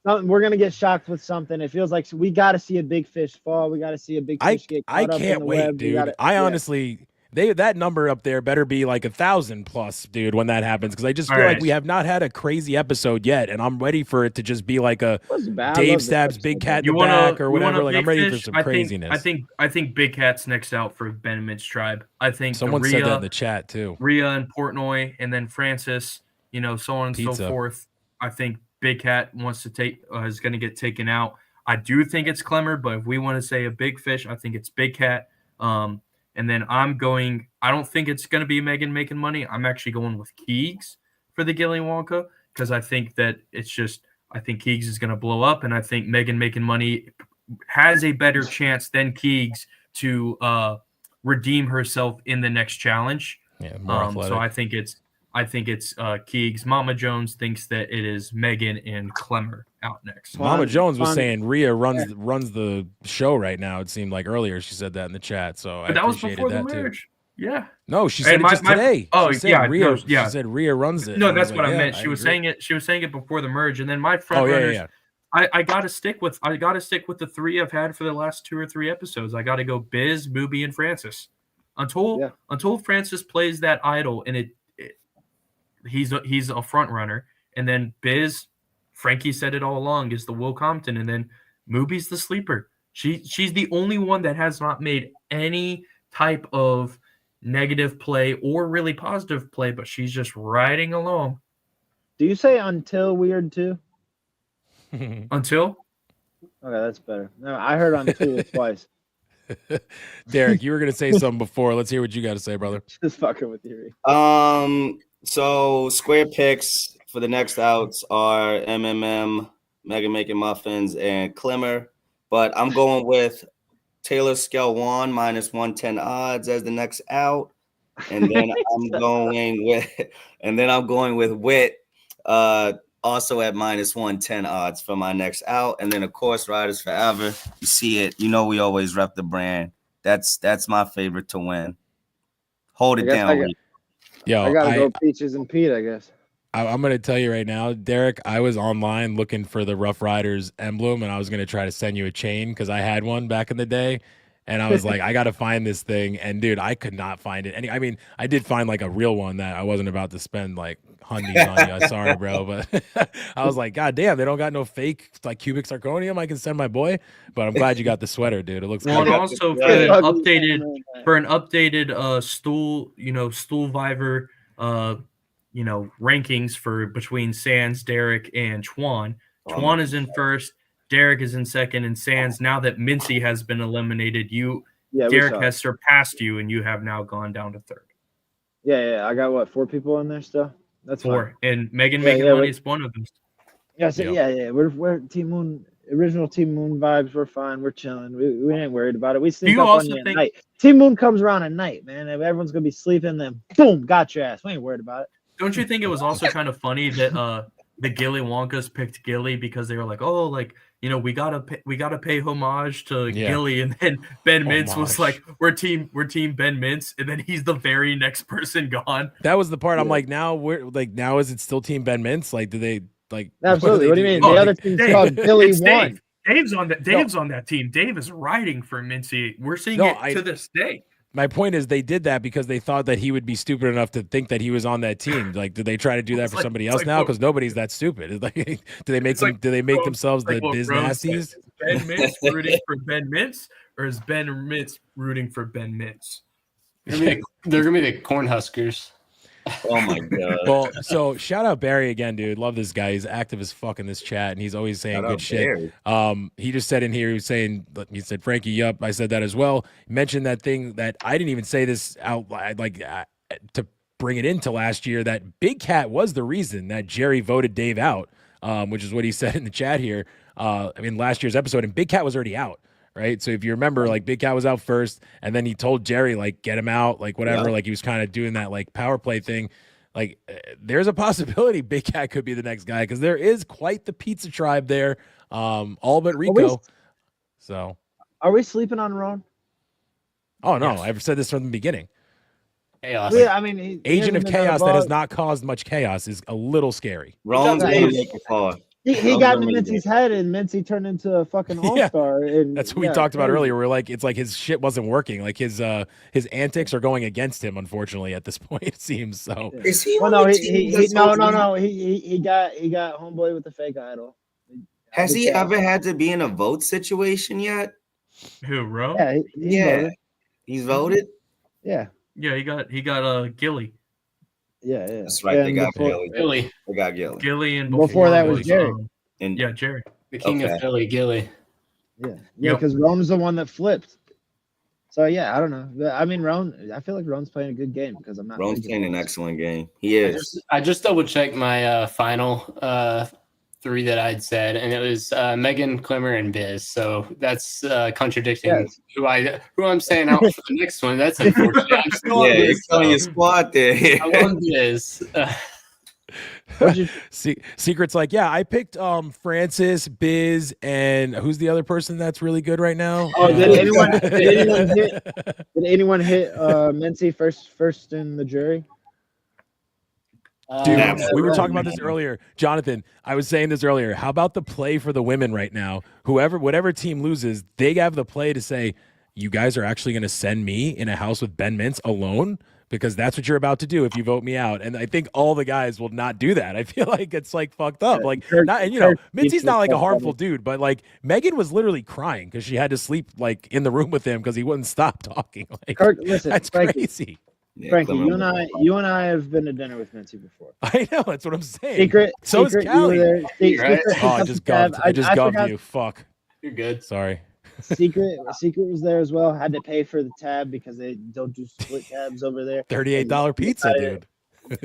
something we're going to get shocked with something. It feels like we got to see a big fish fall. We got to see a big fish get caught I up can't in the wait, web. dude. Honestly, that number up there better be like 1,000 plus, dude, when that happens. Because I just feel like we have not had a crazy episode yet, and I'm ready for it to just be like a Dave stabs Big Cat in the back or whatever. Like I'm ready for some craziness. I think Big Cat's next out for Ben Mitch Tribe. I think someone said that in the chat too. Rhea and Portnoy, and then Francis, so on and so forth. I think Big Cat wants to is going to get taken out. I do think it's Clemmer, but if we want to say a big fish, I think it's Big Cat. And then I don't think it's going to be Megan making money. I'm actually going with Keegs for the Gilly Wonka because I think that I think Keegs is going to blow up, and I think Megan making money has a better chance than Keegs to redeem herself in the next challenge. Yeah, more athletic. So I think it's Keegs. Mama Jones thinks that it is Megan and Clemmer out next. Mama Jones was saying Rhea runs the show right now. It seemed like earlier she said that in the chat. So but that was before the merge. Too. Yeah. No, she said it just today. Oh, she said Rhea. She said Rhea runs it. No, that's what I meant. She was saying it before the merge, and then my front runners. Yeah. I gotta stick with the three I've had for the last 2 or 3 episodes. I gotta go Biz, Booby, and Francis. Until Francis plays that idol and he's a front runner, and then Biz, Frankie said it all along, is the Will Compton, and then Mooby's the sleeper. She's the only one that has not made any type of negative play or really positive play, but she's just riding along. Do you say until weird too? Until? Okay, that's better. No, I heard until twice. Derik, you were gonna say something before. Let's hear what you got to say, brother. Just fucking with you. So square picks for the next outs are MMM, Megan Making Muffins, and Clemmer. But I'm going with Taylor Skelwan minus 110 odds as the next out. And then I'm going with Wit also at minus 110 odds for my next out. And then of course Riders Forever. You see it, we always rep the brand. That's my favorite to win. Hold it down. Yo, I gotta go Peaches and Pete, I guess. I'm gonna tell you right now, Derik. I was online looking for the Rough Riders emblem, and I was gonna try to send you a chain because I had one back in the day, and I was like, I gotta find this thing, and dude, I could not find it. I mean, I did find like a real one that I wasn't about to spend like hundies on you. Sorry, bro, but I was like, God damn, they don't got no fake like cubic zirconium I can send my boy. But I'm glad you got the sweater, dude. It looks well, good. And also for an updated stool, stool Viver, rankings for between Sands, Derik, and Twan. Twan is in first, Derik is in second, and Sands, now that Mincy has been eliminated, Derik has surpassed you, and you have now gone down to third. Yeah. I got 4 people in there still? That's 4. Fine. And Megan making money is one of them. Yeah, so, yeah. We're Team Moon original Team Moon vibes. We're fine. We're chilling. We ain't worried about it. We sneak you up also on you at think- night. Team Moon comes around at night, man. If everyone's gonna be sleeping, then boom, got your ass. We ain't worried about it. Don't you think it was also kind of funny that the Gilly Wonkas picked Gilly because they were like, oh, like, you know, we gotta pay homage to Yeah. Gilly, and then Ben Mintz was Homage. like, we're team Ben Mintz, and then he's the very next person gone. That was the part. I'm Yeah. like, now is it still Team Ben Mintz? Like, do they like? Absolutely. What do you mean? Oh, The other team's Dave, called Billy it's One. Dave's on that. Dave's on that team. Dave is riding for Mincy. We're seeing No, it to this day. My point is, they did that because they thought that he would be stupid enough to think that he was on that team. Like, did they try to do that It's for like- somebody it's else like now? what- Because nobody's that stupid. It's like, do they make It's like themselves the what biz Rome said. nasties? Is Ben Mintz rooting for Ben Mintz, or is Ben Mintz rooting for Ben Mintz? They're gonna be the Cornhuskers. Oh my god. Well, so shout out Barry again, dude. Love this guy. He's active as fuck in this chat, and he's always saying Shout good out shit. Barry. He just said in here, he said, Frankie, yup, I said that as well. He mentioned that thing that I didn't even say this out loud, like to bring it into last year, that Big Cat was the reason that Jerry voted Dave out, which is what he said in the chat here. Last year's episode, and Big Cat was already out. Right. So if you remember, like Big Cat was out first, and then he told Jerry, like, get him out, like whatever. Yeah. Like he was kind of doing that like power play thing. Like there's a possibility Big Cat could be the next guy, because there is quite the pizza tribe there. All but Rico. So Are we sleeping on Ron? oh no, Yes. I've said this from the beginning. Chaos. Yeah, I mean, he Agent hasn't of been chaos that that has above. not caused much chaos is a little scary. Ron's He gonna does- make it far. He Ron's got gonna in make Mincy's it. head, and Mincy turned into a fucking Yeah. all-star. And That's what we yeah, talked about crazy. earlier. We're like, it's like his shit wasn't working. Like his antics are going against him, unfortunately, at this point, it seems. So Is he Well, on no, the team he that's no, supposed no, to be- no. He got homeboy with the fake idol. Has he Big Cat. ever had to be in a vote situation yet? Who, Rome? Yeah, he Yeah. voted. He's voted. Yeah, Yeah, he got Gilly. yeah. That's right. They And got before, Gilly. Philly, They got Gilly. Gilly, and Before that was Jerry. And Yeah, Jerry. the king Okay. of Philly, Gilly. Yeah, Yep. because Roan's the one that flipped. So yeah, I don't know. I mean, Roan. I feel like Roan's playing a good game because I'm not. Ron's thinking playing an about it. excellent game. He is. I just double checked my final three that I'd said, and it was Megan, Clemmer, and Biz. So that's contradicting Yes. who I'm saying out for the next one. That's unfortunate. I'm still Yeah, on you're Biz. killing though. your squad there. I'm on Biz. What'd you- Secret's like, yeah, I picked Francis, Biz, and who's the other person that's really good right now? Oh, did anyone hit Mincy first in the jury? Dude, Yeah, we were right. talking about this earlier. Jonathan, I was saying this earlier. How about the play for the women right now? Whatever team loses, they have the play to say, you guys are actually going to send me in a house with Ben Mintz alone? Because that's what you're about to do if you vote me out. And I think all the guys will not do that. I feel like it's like fucked up. Like, Kirk- not, and you know, Kirk Mincy's keeps not like a himself harmful covered. dude, but like Megan was literally crying because she had to sleep like in the room with him because he wouldn't stop talking. Like, Kirk, listen, that's Frankie, crazy. Yeah, Frankie, Clemmer- you and I have been to dinner with Mincy before. I know. That's what I'm saying. Secret, So is secret, Callie. you were there. Right? Secret Oh, I picked just up the tab. gubbed. I just gubbed forgot- you. Fuck. You're good. Sorry. Secret was there as well. Had to pay for the tab because they don't do split tabs over there. $38 pizza, dude.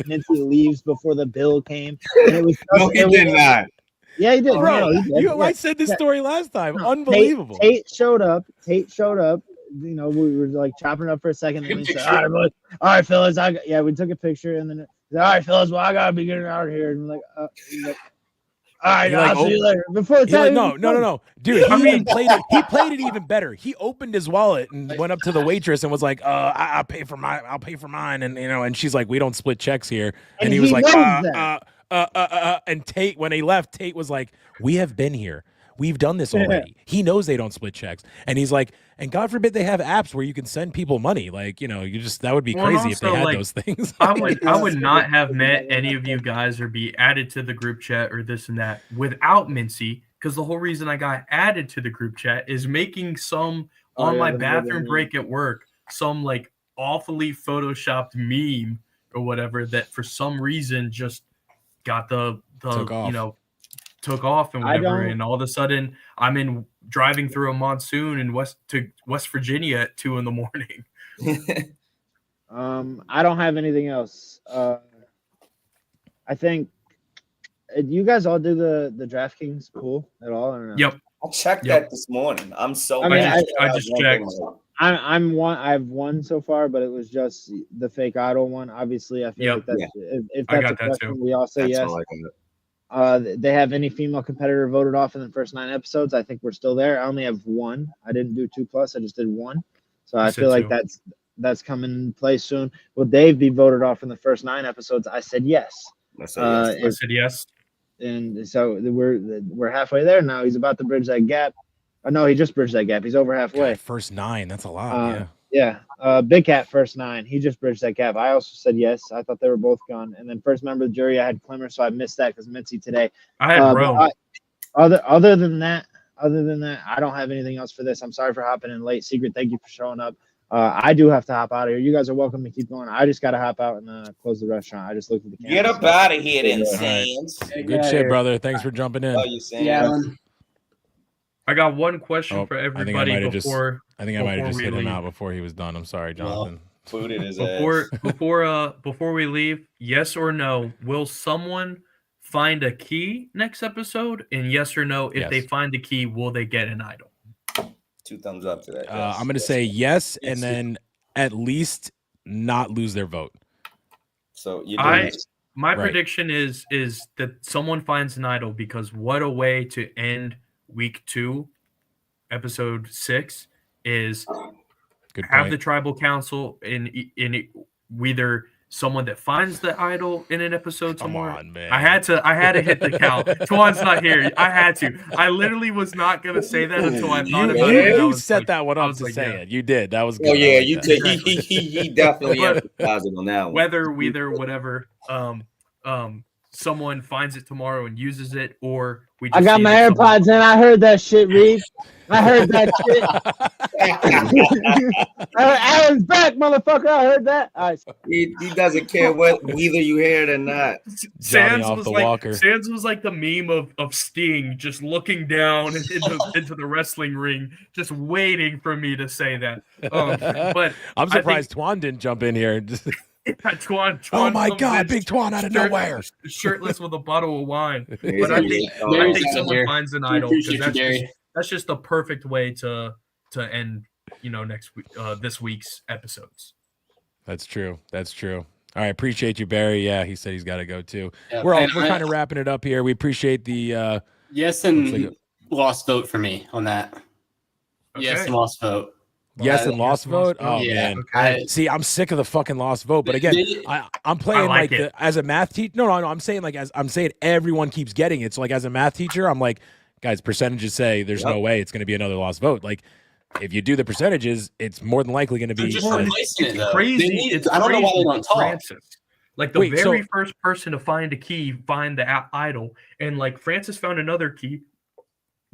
Mincy leaves before the bill came. And it was No, he did not. Yeah, he did. Bro, No, he did. I Yeah. said this Yeah. story last time. No, Unbelievable. Tate showed up. You know, we were like chopping it up for a second, and Good we said, picture. "All right, boys. All right, fellas. We took a picture, and then he said, all right, fellas. Well, I gotta be getting out of here." And we're like, he's like, all right, You're like, I'll see you later. Before it's He's like, time, no. Dude, he played it even better. He opened his wallet and went up to the waitress and was like, I'll pay for mine. And you know, and she's like, we don't split checks here. And he was like, knows that. and Tate, when he left, Tate was like, we have been here. We've done this already. He knows they don't split checks. And he's like, and God forbid they have apps where you can send people money. Like, you know, that would be Well, and crazy if they also, had like, those things. I would not have met any of you guys or be added to the group chat or this and that without Mincy, because the whole reason I got added to the group chat is making some Oh, on yeah, my the bathroom meme. break at work, some like awfully photoshopped meme or whatever that for some reason just got the Took off. you know, took off and I whatever, don't- and all of a sudden I'm driving through a monsoon in West Virginia at 2 a.m. I don't have anything else. I think you guys all do the DraftKings pool at all? I don't know. Yep. I checked Yep. that this morning. I'm so. I mean, mad. I just checked. I'm one. I've won so far, but it was just the fake idol one. Obviously, I feel Yep. like that's Yeah. if I that's a got that too. question, we all say That's yes. all I got. They have any female competitor voted off in the first 9 episodes? I think we're still there. I only have 1. I didn't do 2+. I just did 1. So I said feel like 2. that's coming in place soon. Will Dave be voted off in the first 9 episodes? I said yes. I said yes. I said yes. And so we're halfway there now. He's about to bridge that gap. Oh, no, he just bridged that gap. He's over halfway. God, first 9. That's a lot. Yeah. Big Cat first 9. He just bridged that gap. I also said yes. I thought they were both gone. And then first member of the jury, I had Clemmer, so I missed that because Mincy today. I had Rome. Other than that, I don't have anything else for this. I'm sorry for hopping in late. Secret, thank you for showing up. I do have to hop out of here. You guys are welcome to keep going. I just got to hop out and close the restaurant. I just looked at the camera. Get up out of here, then, All right. Sands. Good shit, brother. Thanks for jumping in. Oh, you saying? Yeah. I got one question Oh, for I think I everybody might have just- before I think I might have Before just we hit him leave. out before he was done. I'm sorry, Jonathan. Booted his before we leave. Yes or no? Will someone find a key next episode? And yes or no? If Yes. they find the key, will they get an idol? 2 thumbs up to that. I'm going to say yes, and then at least not lose their vote. So you doing My Right. prediction is that someone finds an idol, because what a way to end week 2, episode 6 is Good have point. the tribal council in either someone that finds the idol in an episode Come somewhere. on, man. I had to hit the count. Twan's not here. I had to. I literally was not gonna say that until I thought about it. and I You was set like- that one I up was to like, say yeah. it. You did. That was good. Oh I yeah, like you that. did. He definitely But- emphasized it on that one. Whether whatever someone finds it tomorrow and uses it, or we just I got see my that someone- AirPods in. I heard that shit, Reed. I heard that shit. Alan's back, motherfucker. I heard that. All right. He doesn't care whether you hear it or not. Johnny off the walker. Sands was like the meme of Sting just looking down into the wrestling ring, just waiting for me to say that. But I'm surprised Twan didn't jump in here. Twan Oh my comes God, in Big Twan out of nowhere. shirtless with a bottle of wine. But But I think Gary's someone here. finds an We idol, appreciate because you, that's just the perfect way to end next week this week's episodes. That's true. That's true. All right, appreciate you, Barry. Yeah, he said he's got to go too. Yeah, We're and kind of wrapping it up here. We appreciate the yes Looks and like lost vote for me on that. Yes Okay. and lost vote. yes and lost Yes, lost vote. Oh vote. Yeah. man, Okay. see, I'm sick of the fucking lost vote. But again, I'm playing like like it. as a math teacher. No, I'm saying like I'm saying everyone keeps getting it. So like as a math teacher, I'm like, guys, percentages say there's no way it's going to be another lost vote. Like if you do the percentages, it's more than likely going to They're be. just Well, replacing it, It's though. crazy. They need- It's I don't know why crazy they don't with talk. Francis. Like the Wait, very so- first person to find a key, find the idol, and like Francis found another key.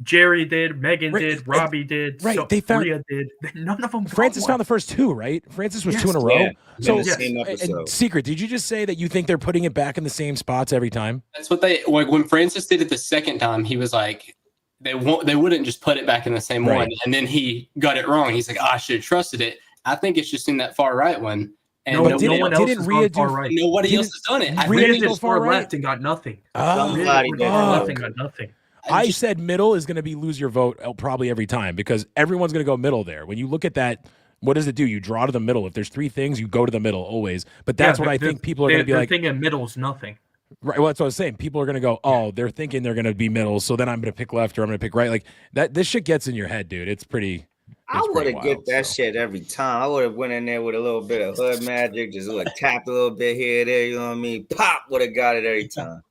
Jerry did, Megan Right, did, Robbie did, right, they found- Rhea did. None of them. got Francis one. found the first 2, right? Francis was Yes. 2 in a row. Yeah, So, in the same and episode. Secret, did you just say that you think they're putting it back in the same spots every time? That's what they like when Francis did it the second time. He was like, they wouldn't just put it back in the same Right. one, and then he got it wrong. He's like, I should have trusted it. I think it's just in that far right one, and No, But no didn't- one else didn't has Rhea gone do- far right. nobody Didn't- else has done it. I Rhea Rhea didn't go did far far right? left and got nothing. Oh, Somebody Rhea did. did far left Oh. and got nothing. I said middle is going to be lose your vote probably every time because everyone's going to go middle there. When you look at that, what does it do? You draw to the middle. If there's 3 things, you go to the middle always. But that's what I think people are going to be They're like. thinking middle's nothing. Right, well, that's what I was saying. People are going to go, oh, they're thinking they're going to be middle, so then I'm going to pick left or I'm going to pick right. Like that. This shit gets in your head, dude. It's pretty. I it's would pretty have get wild, that so. shit every time. I would have went in there with a little bit of hood magic, just like tapped a little bit here, there. You know what I mean? Pop would have got it every time.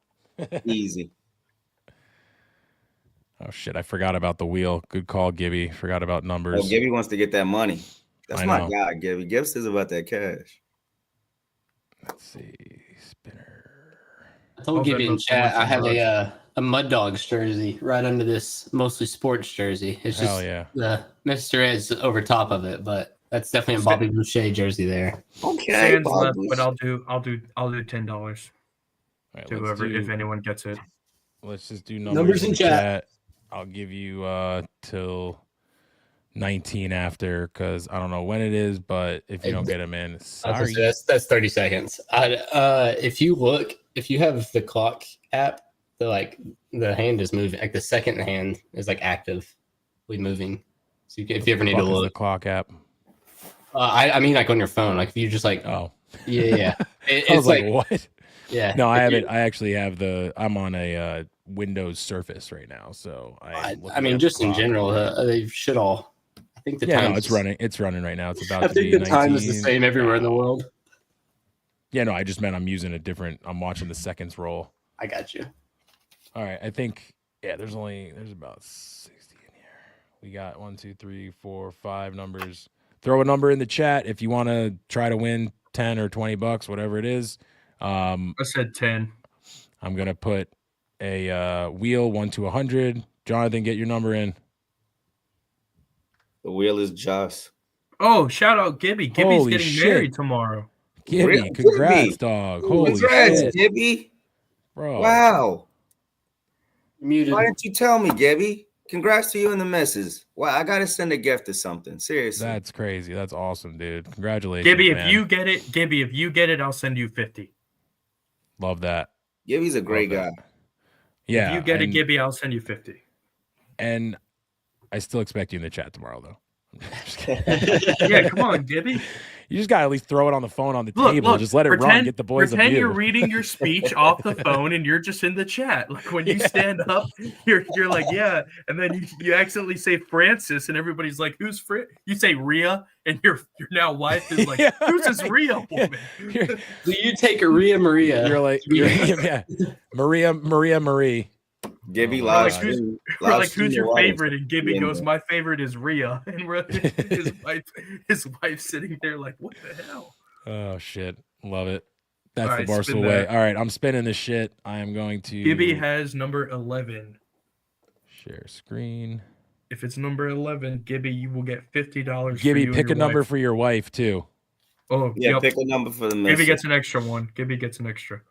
Easy. Oh shit! I forgot about the wheel. Good call, Gibby. Forgot about numbers. Oh, Gibby wants to get that money. That's I my know. guy, Gibby. Gibbs is about that cash. Let's see, spinner. I told Gibby in chat I have a Mud Dogs jersey right under this mostly sports jersey. It's just Hell yeah. the Mr. Ed's over top of it, but that's definitely a Bobby Boucher jersey there. Okay, Sands Bob left, Bush. but I'll do $10 All right, to let's whoever do- if anyone gets it. Let's just do Numbers numbers in in chat. chat. I'll give you till 19 after because I don't know when it is, but if you don't get them in, sorry. That's 30 seconds. If you have the clock app, the hand is moving. Like the second hand is like actively moving. So if you ever need to Fuck is the look, clock app. I mean like on your phone. Like if you just like Oh, yeah. I It's was like, like what? yeah. No, I if have you- it. I actually have I'm on a Windows Surface right now, so I mean, just in general, they should all. I think the yeah, time. no, it's running. It's running right now. It's about I to think be the time 19. is the same everywhere in the world. Yeah, no, I just meant I'm using a different. I'm watching the seconds roll. I got you. All right, I think there's about 60 in here. We got 1, 2, 3, 4, 5 numbers. Throw a number in the chat if you want to try to win 10 or 20 bucks, whatever it is. I said 10. I'm gonna put a wheel 1 to 100. Jonathan, get your number in. The wheel is Josh. Oh, shout out Gibby. Gibby's Holy getting shit. married tomorrow. Gibby, Really? congrats, Gibby. dog. Holy Congrats, shit, Gibby. bro. Wow. Muted. Why didn't you tell me, Gibby? Congrats to you and the missus. Well, I gotta send a gift or something. Seriously. That's crazy. That's awesome, dude. Congratulations, Gibby, man. if you get it, I'll send you 50. Love that. Gibby's a great Love guy. that. Yeah. If you get it, and- Gibby, I'll send you 50. And I still expect you in the chat tomorrow, though. Just kidding. Yeah, come on, Gibby. You just gotta at least throw it on the phone on the Look, table. look, Just let it run. Get the boys a Pretend view. you're reading your speech off the phone and you're just in the chat. Like when you stand up, you're like, yeah, and then you accidentally say Francis, and everybody's like, who's Fran? You say Rhea, and your now wife is like, Yeah, who's this right. Rhea woman? You're, Do you take a Maria? you're like, yeah, Marie. Gibby Oh, live God. stream. We're live like, who's stream your the water. favorite? And Gibby Yeah. goes, my favorite is Rhea. And we're his wife sitting there like, what the hell? Oh shit, love it. That's All the right, spin Barstool way. that. All right, I'm spinning this shit. I am going to Gibby has number 11. share screen. If it's number 11, Gibby, you will get $50. Gibby, for you pick a and your number wife. for your wife too. Oh, Yeah, yep. pick a number for the missus. Gibby gets an extra one. Gibby gets an extra.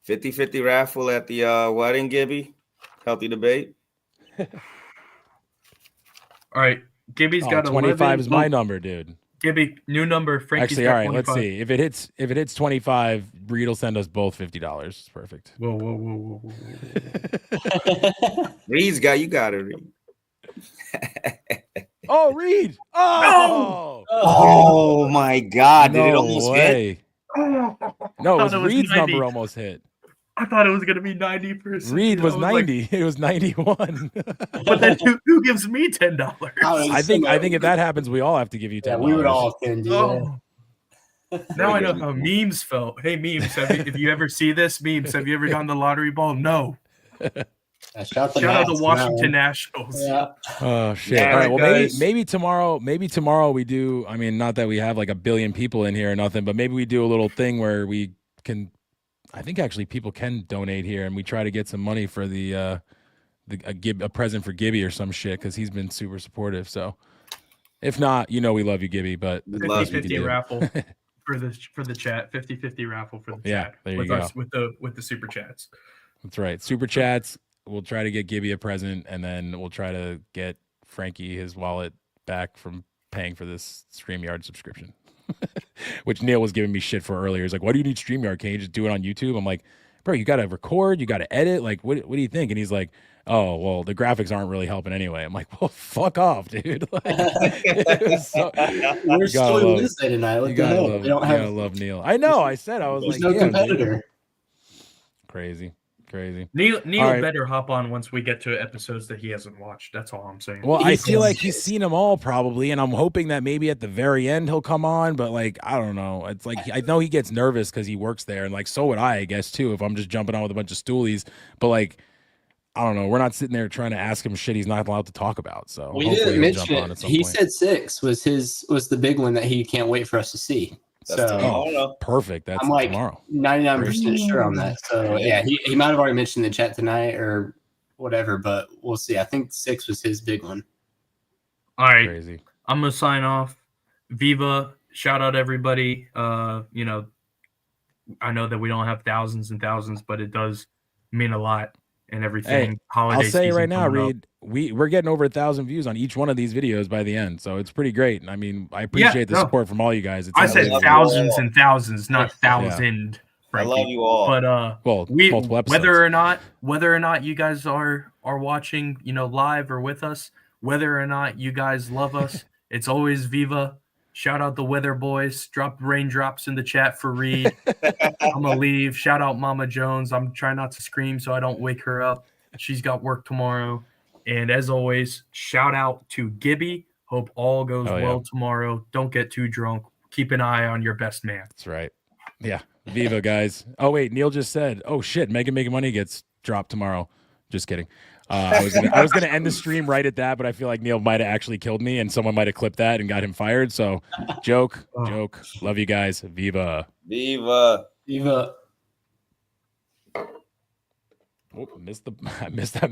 50-50 raffle at the wedding, Gibby. Healthy debate. All right. Gibby's Oh, got 25 11. is my Oh, number, dude. Gibby, new number. Frankie's Actually, got all right, 25. let's see. If it hits 25, Reed will send us both $50. It's perfect. Whoa, whoa, whoa, whoa, whoa. Reed's got you got it, Reed. Oh, Reed! Oh, Oh my God! Did it no almost hit? way. No, it thought was it was Reed's 90. number almost hit. I thought it was going to be 90%. Reed was I like, 90. It was 91. but then who gives me $10? I think if that happens, we all have to give you $10. Yeah, we would all can do that. Oh. Now I know how memes felt. Hey, memes, if you ever see this, memes, have you ever gotten the lottery ball? No. Shout Shout out to Washington Nationals. Yeah. Oh shit! Yeah, all right, well guys. maybe tomorrow we do. I mean, not that we have like a billion people in here or nothing, but maybe we do a little thing where we can. I think actually people can donate here, and we try to get some money for a present for Gibby or some shit because he's been super supportive. So if not, we love you, Gibby, but We love you, 50-50 Gibby. raffle for the chat. 50-50 raffle for the Yeah, chat. there you with go. us with the super chats. That's right. Super chats. We'll try to get Gibby a present, and then we'll try to get Frankie his wallet back from paying for this StreamYard subscription, which Neil was giving me shit for earlier. He's like, "Why do you need StreamYard? Can't you just do it on YouTube?" I'm like, "Bro, you got to record, you got to edit. Like, what do you think?" And he's like, "Oh, well, the graphics aren't really helping anyway." I'm like, "Well, fuck off, dude." Like, it was so- We're still love- Wednesday tonight. you What the gotta hell? love, We don't you have. gotta love Neil. I know. I said I was There's like, no "Damn, dude." competitor. Crazy. Neil All right. better hop on once we get to episodes that he hasn't watched. That's all I'm saying. Well, I He's feel like seen he's it. seen them all probably, and I'm hoping that maybe at the very end he'll come on. But like, I don't know. It's like I know he gets nervous because he works there, and like so would I guess too if I'm just jumping on with a bunch of stoolies. But like, I don't know. We're not sitting there trying to ask him shit he's not allowed to talk about. So We hopefully didn't he'll jump mention on it. at some He point. said 6 was the big one that he can't wait for us to see. That's So tomorrow. Oh, perfect. That's I'm like tomorrow. 99% sure on that. So yeah, he might have already mentioned in the chat tonight or whatever, but we'll see. I think 6 was his big one. All right. Crazy. I'm gonna sign off. Viva, shout out everybody. I know that we don't have thousands and thousands, but it does mean a lot and everything. Hey, Holiday I'll say season right now, coming up. Reed, we're getting over 1,000 views on each one of these videos by the end, so it's pretty great. I mean, I appreciate the no. support from all you guys. It's I said unbelievable. thousands and thousands, not thousand. Frankie. I love you all. But Well, multiple episodes. whether or not you guys are watching, live or with us, whether or not you guys love us, it's always Viva. Shout out the weather boys. Drop raindrops in the chat for Reed. I'm gonna leave. Shout out Mama Jones. I'm trying not to scream so I don't wake her up. She's got work tomorrow. And as always, shout out to Gibby. Hope all goes well tomorrow. Don't get too drunk. Keep an eye on your best man. That's right. Yeah. Viva, guys. Oh, wait. Neil just said, oh, shit. Mega Making Money gets dropped tomorrow. Just kidding. I was gonna end the stream right at that, but I feel like Neil might have actually killed me and someone might have clipped that and got him fired. So joke. Love you guys. Viva. Viva. Oh, I missed that.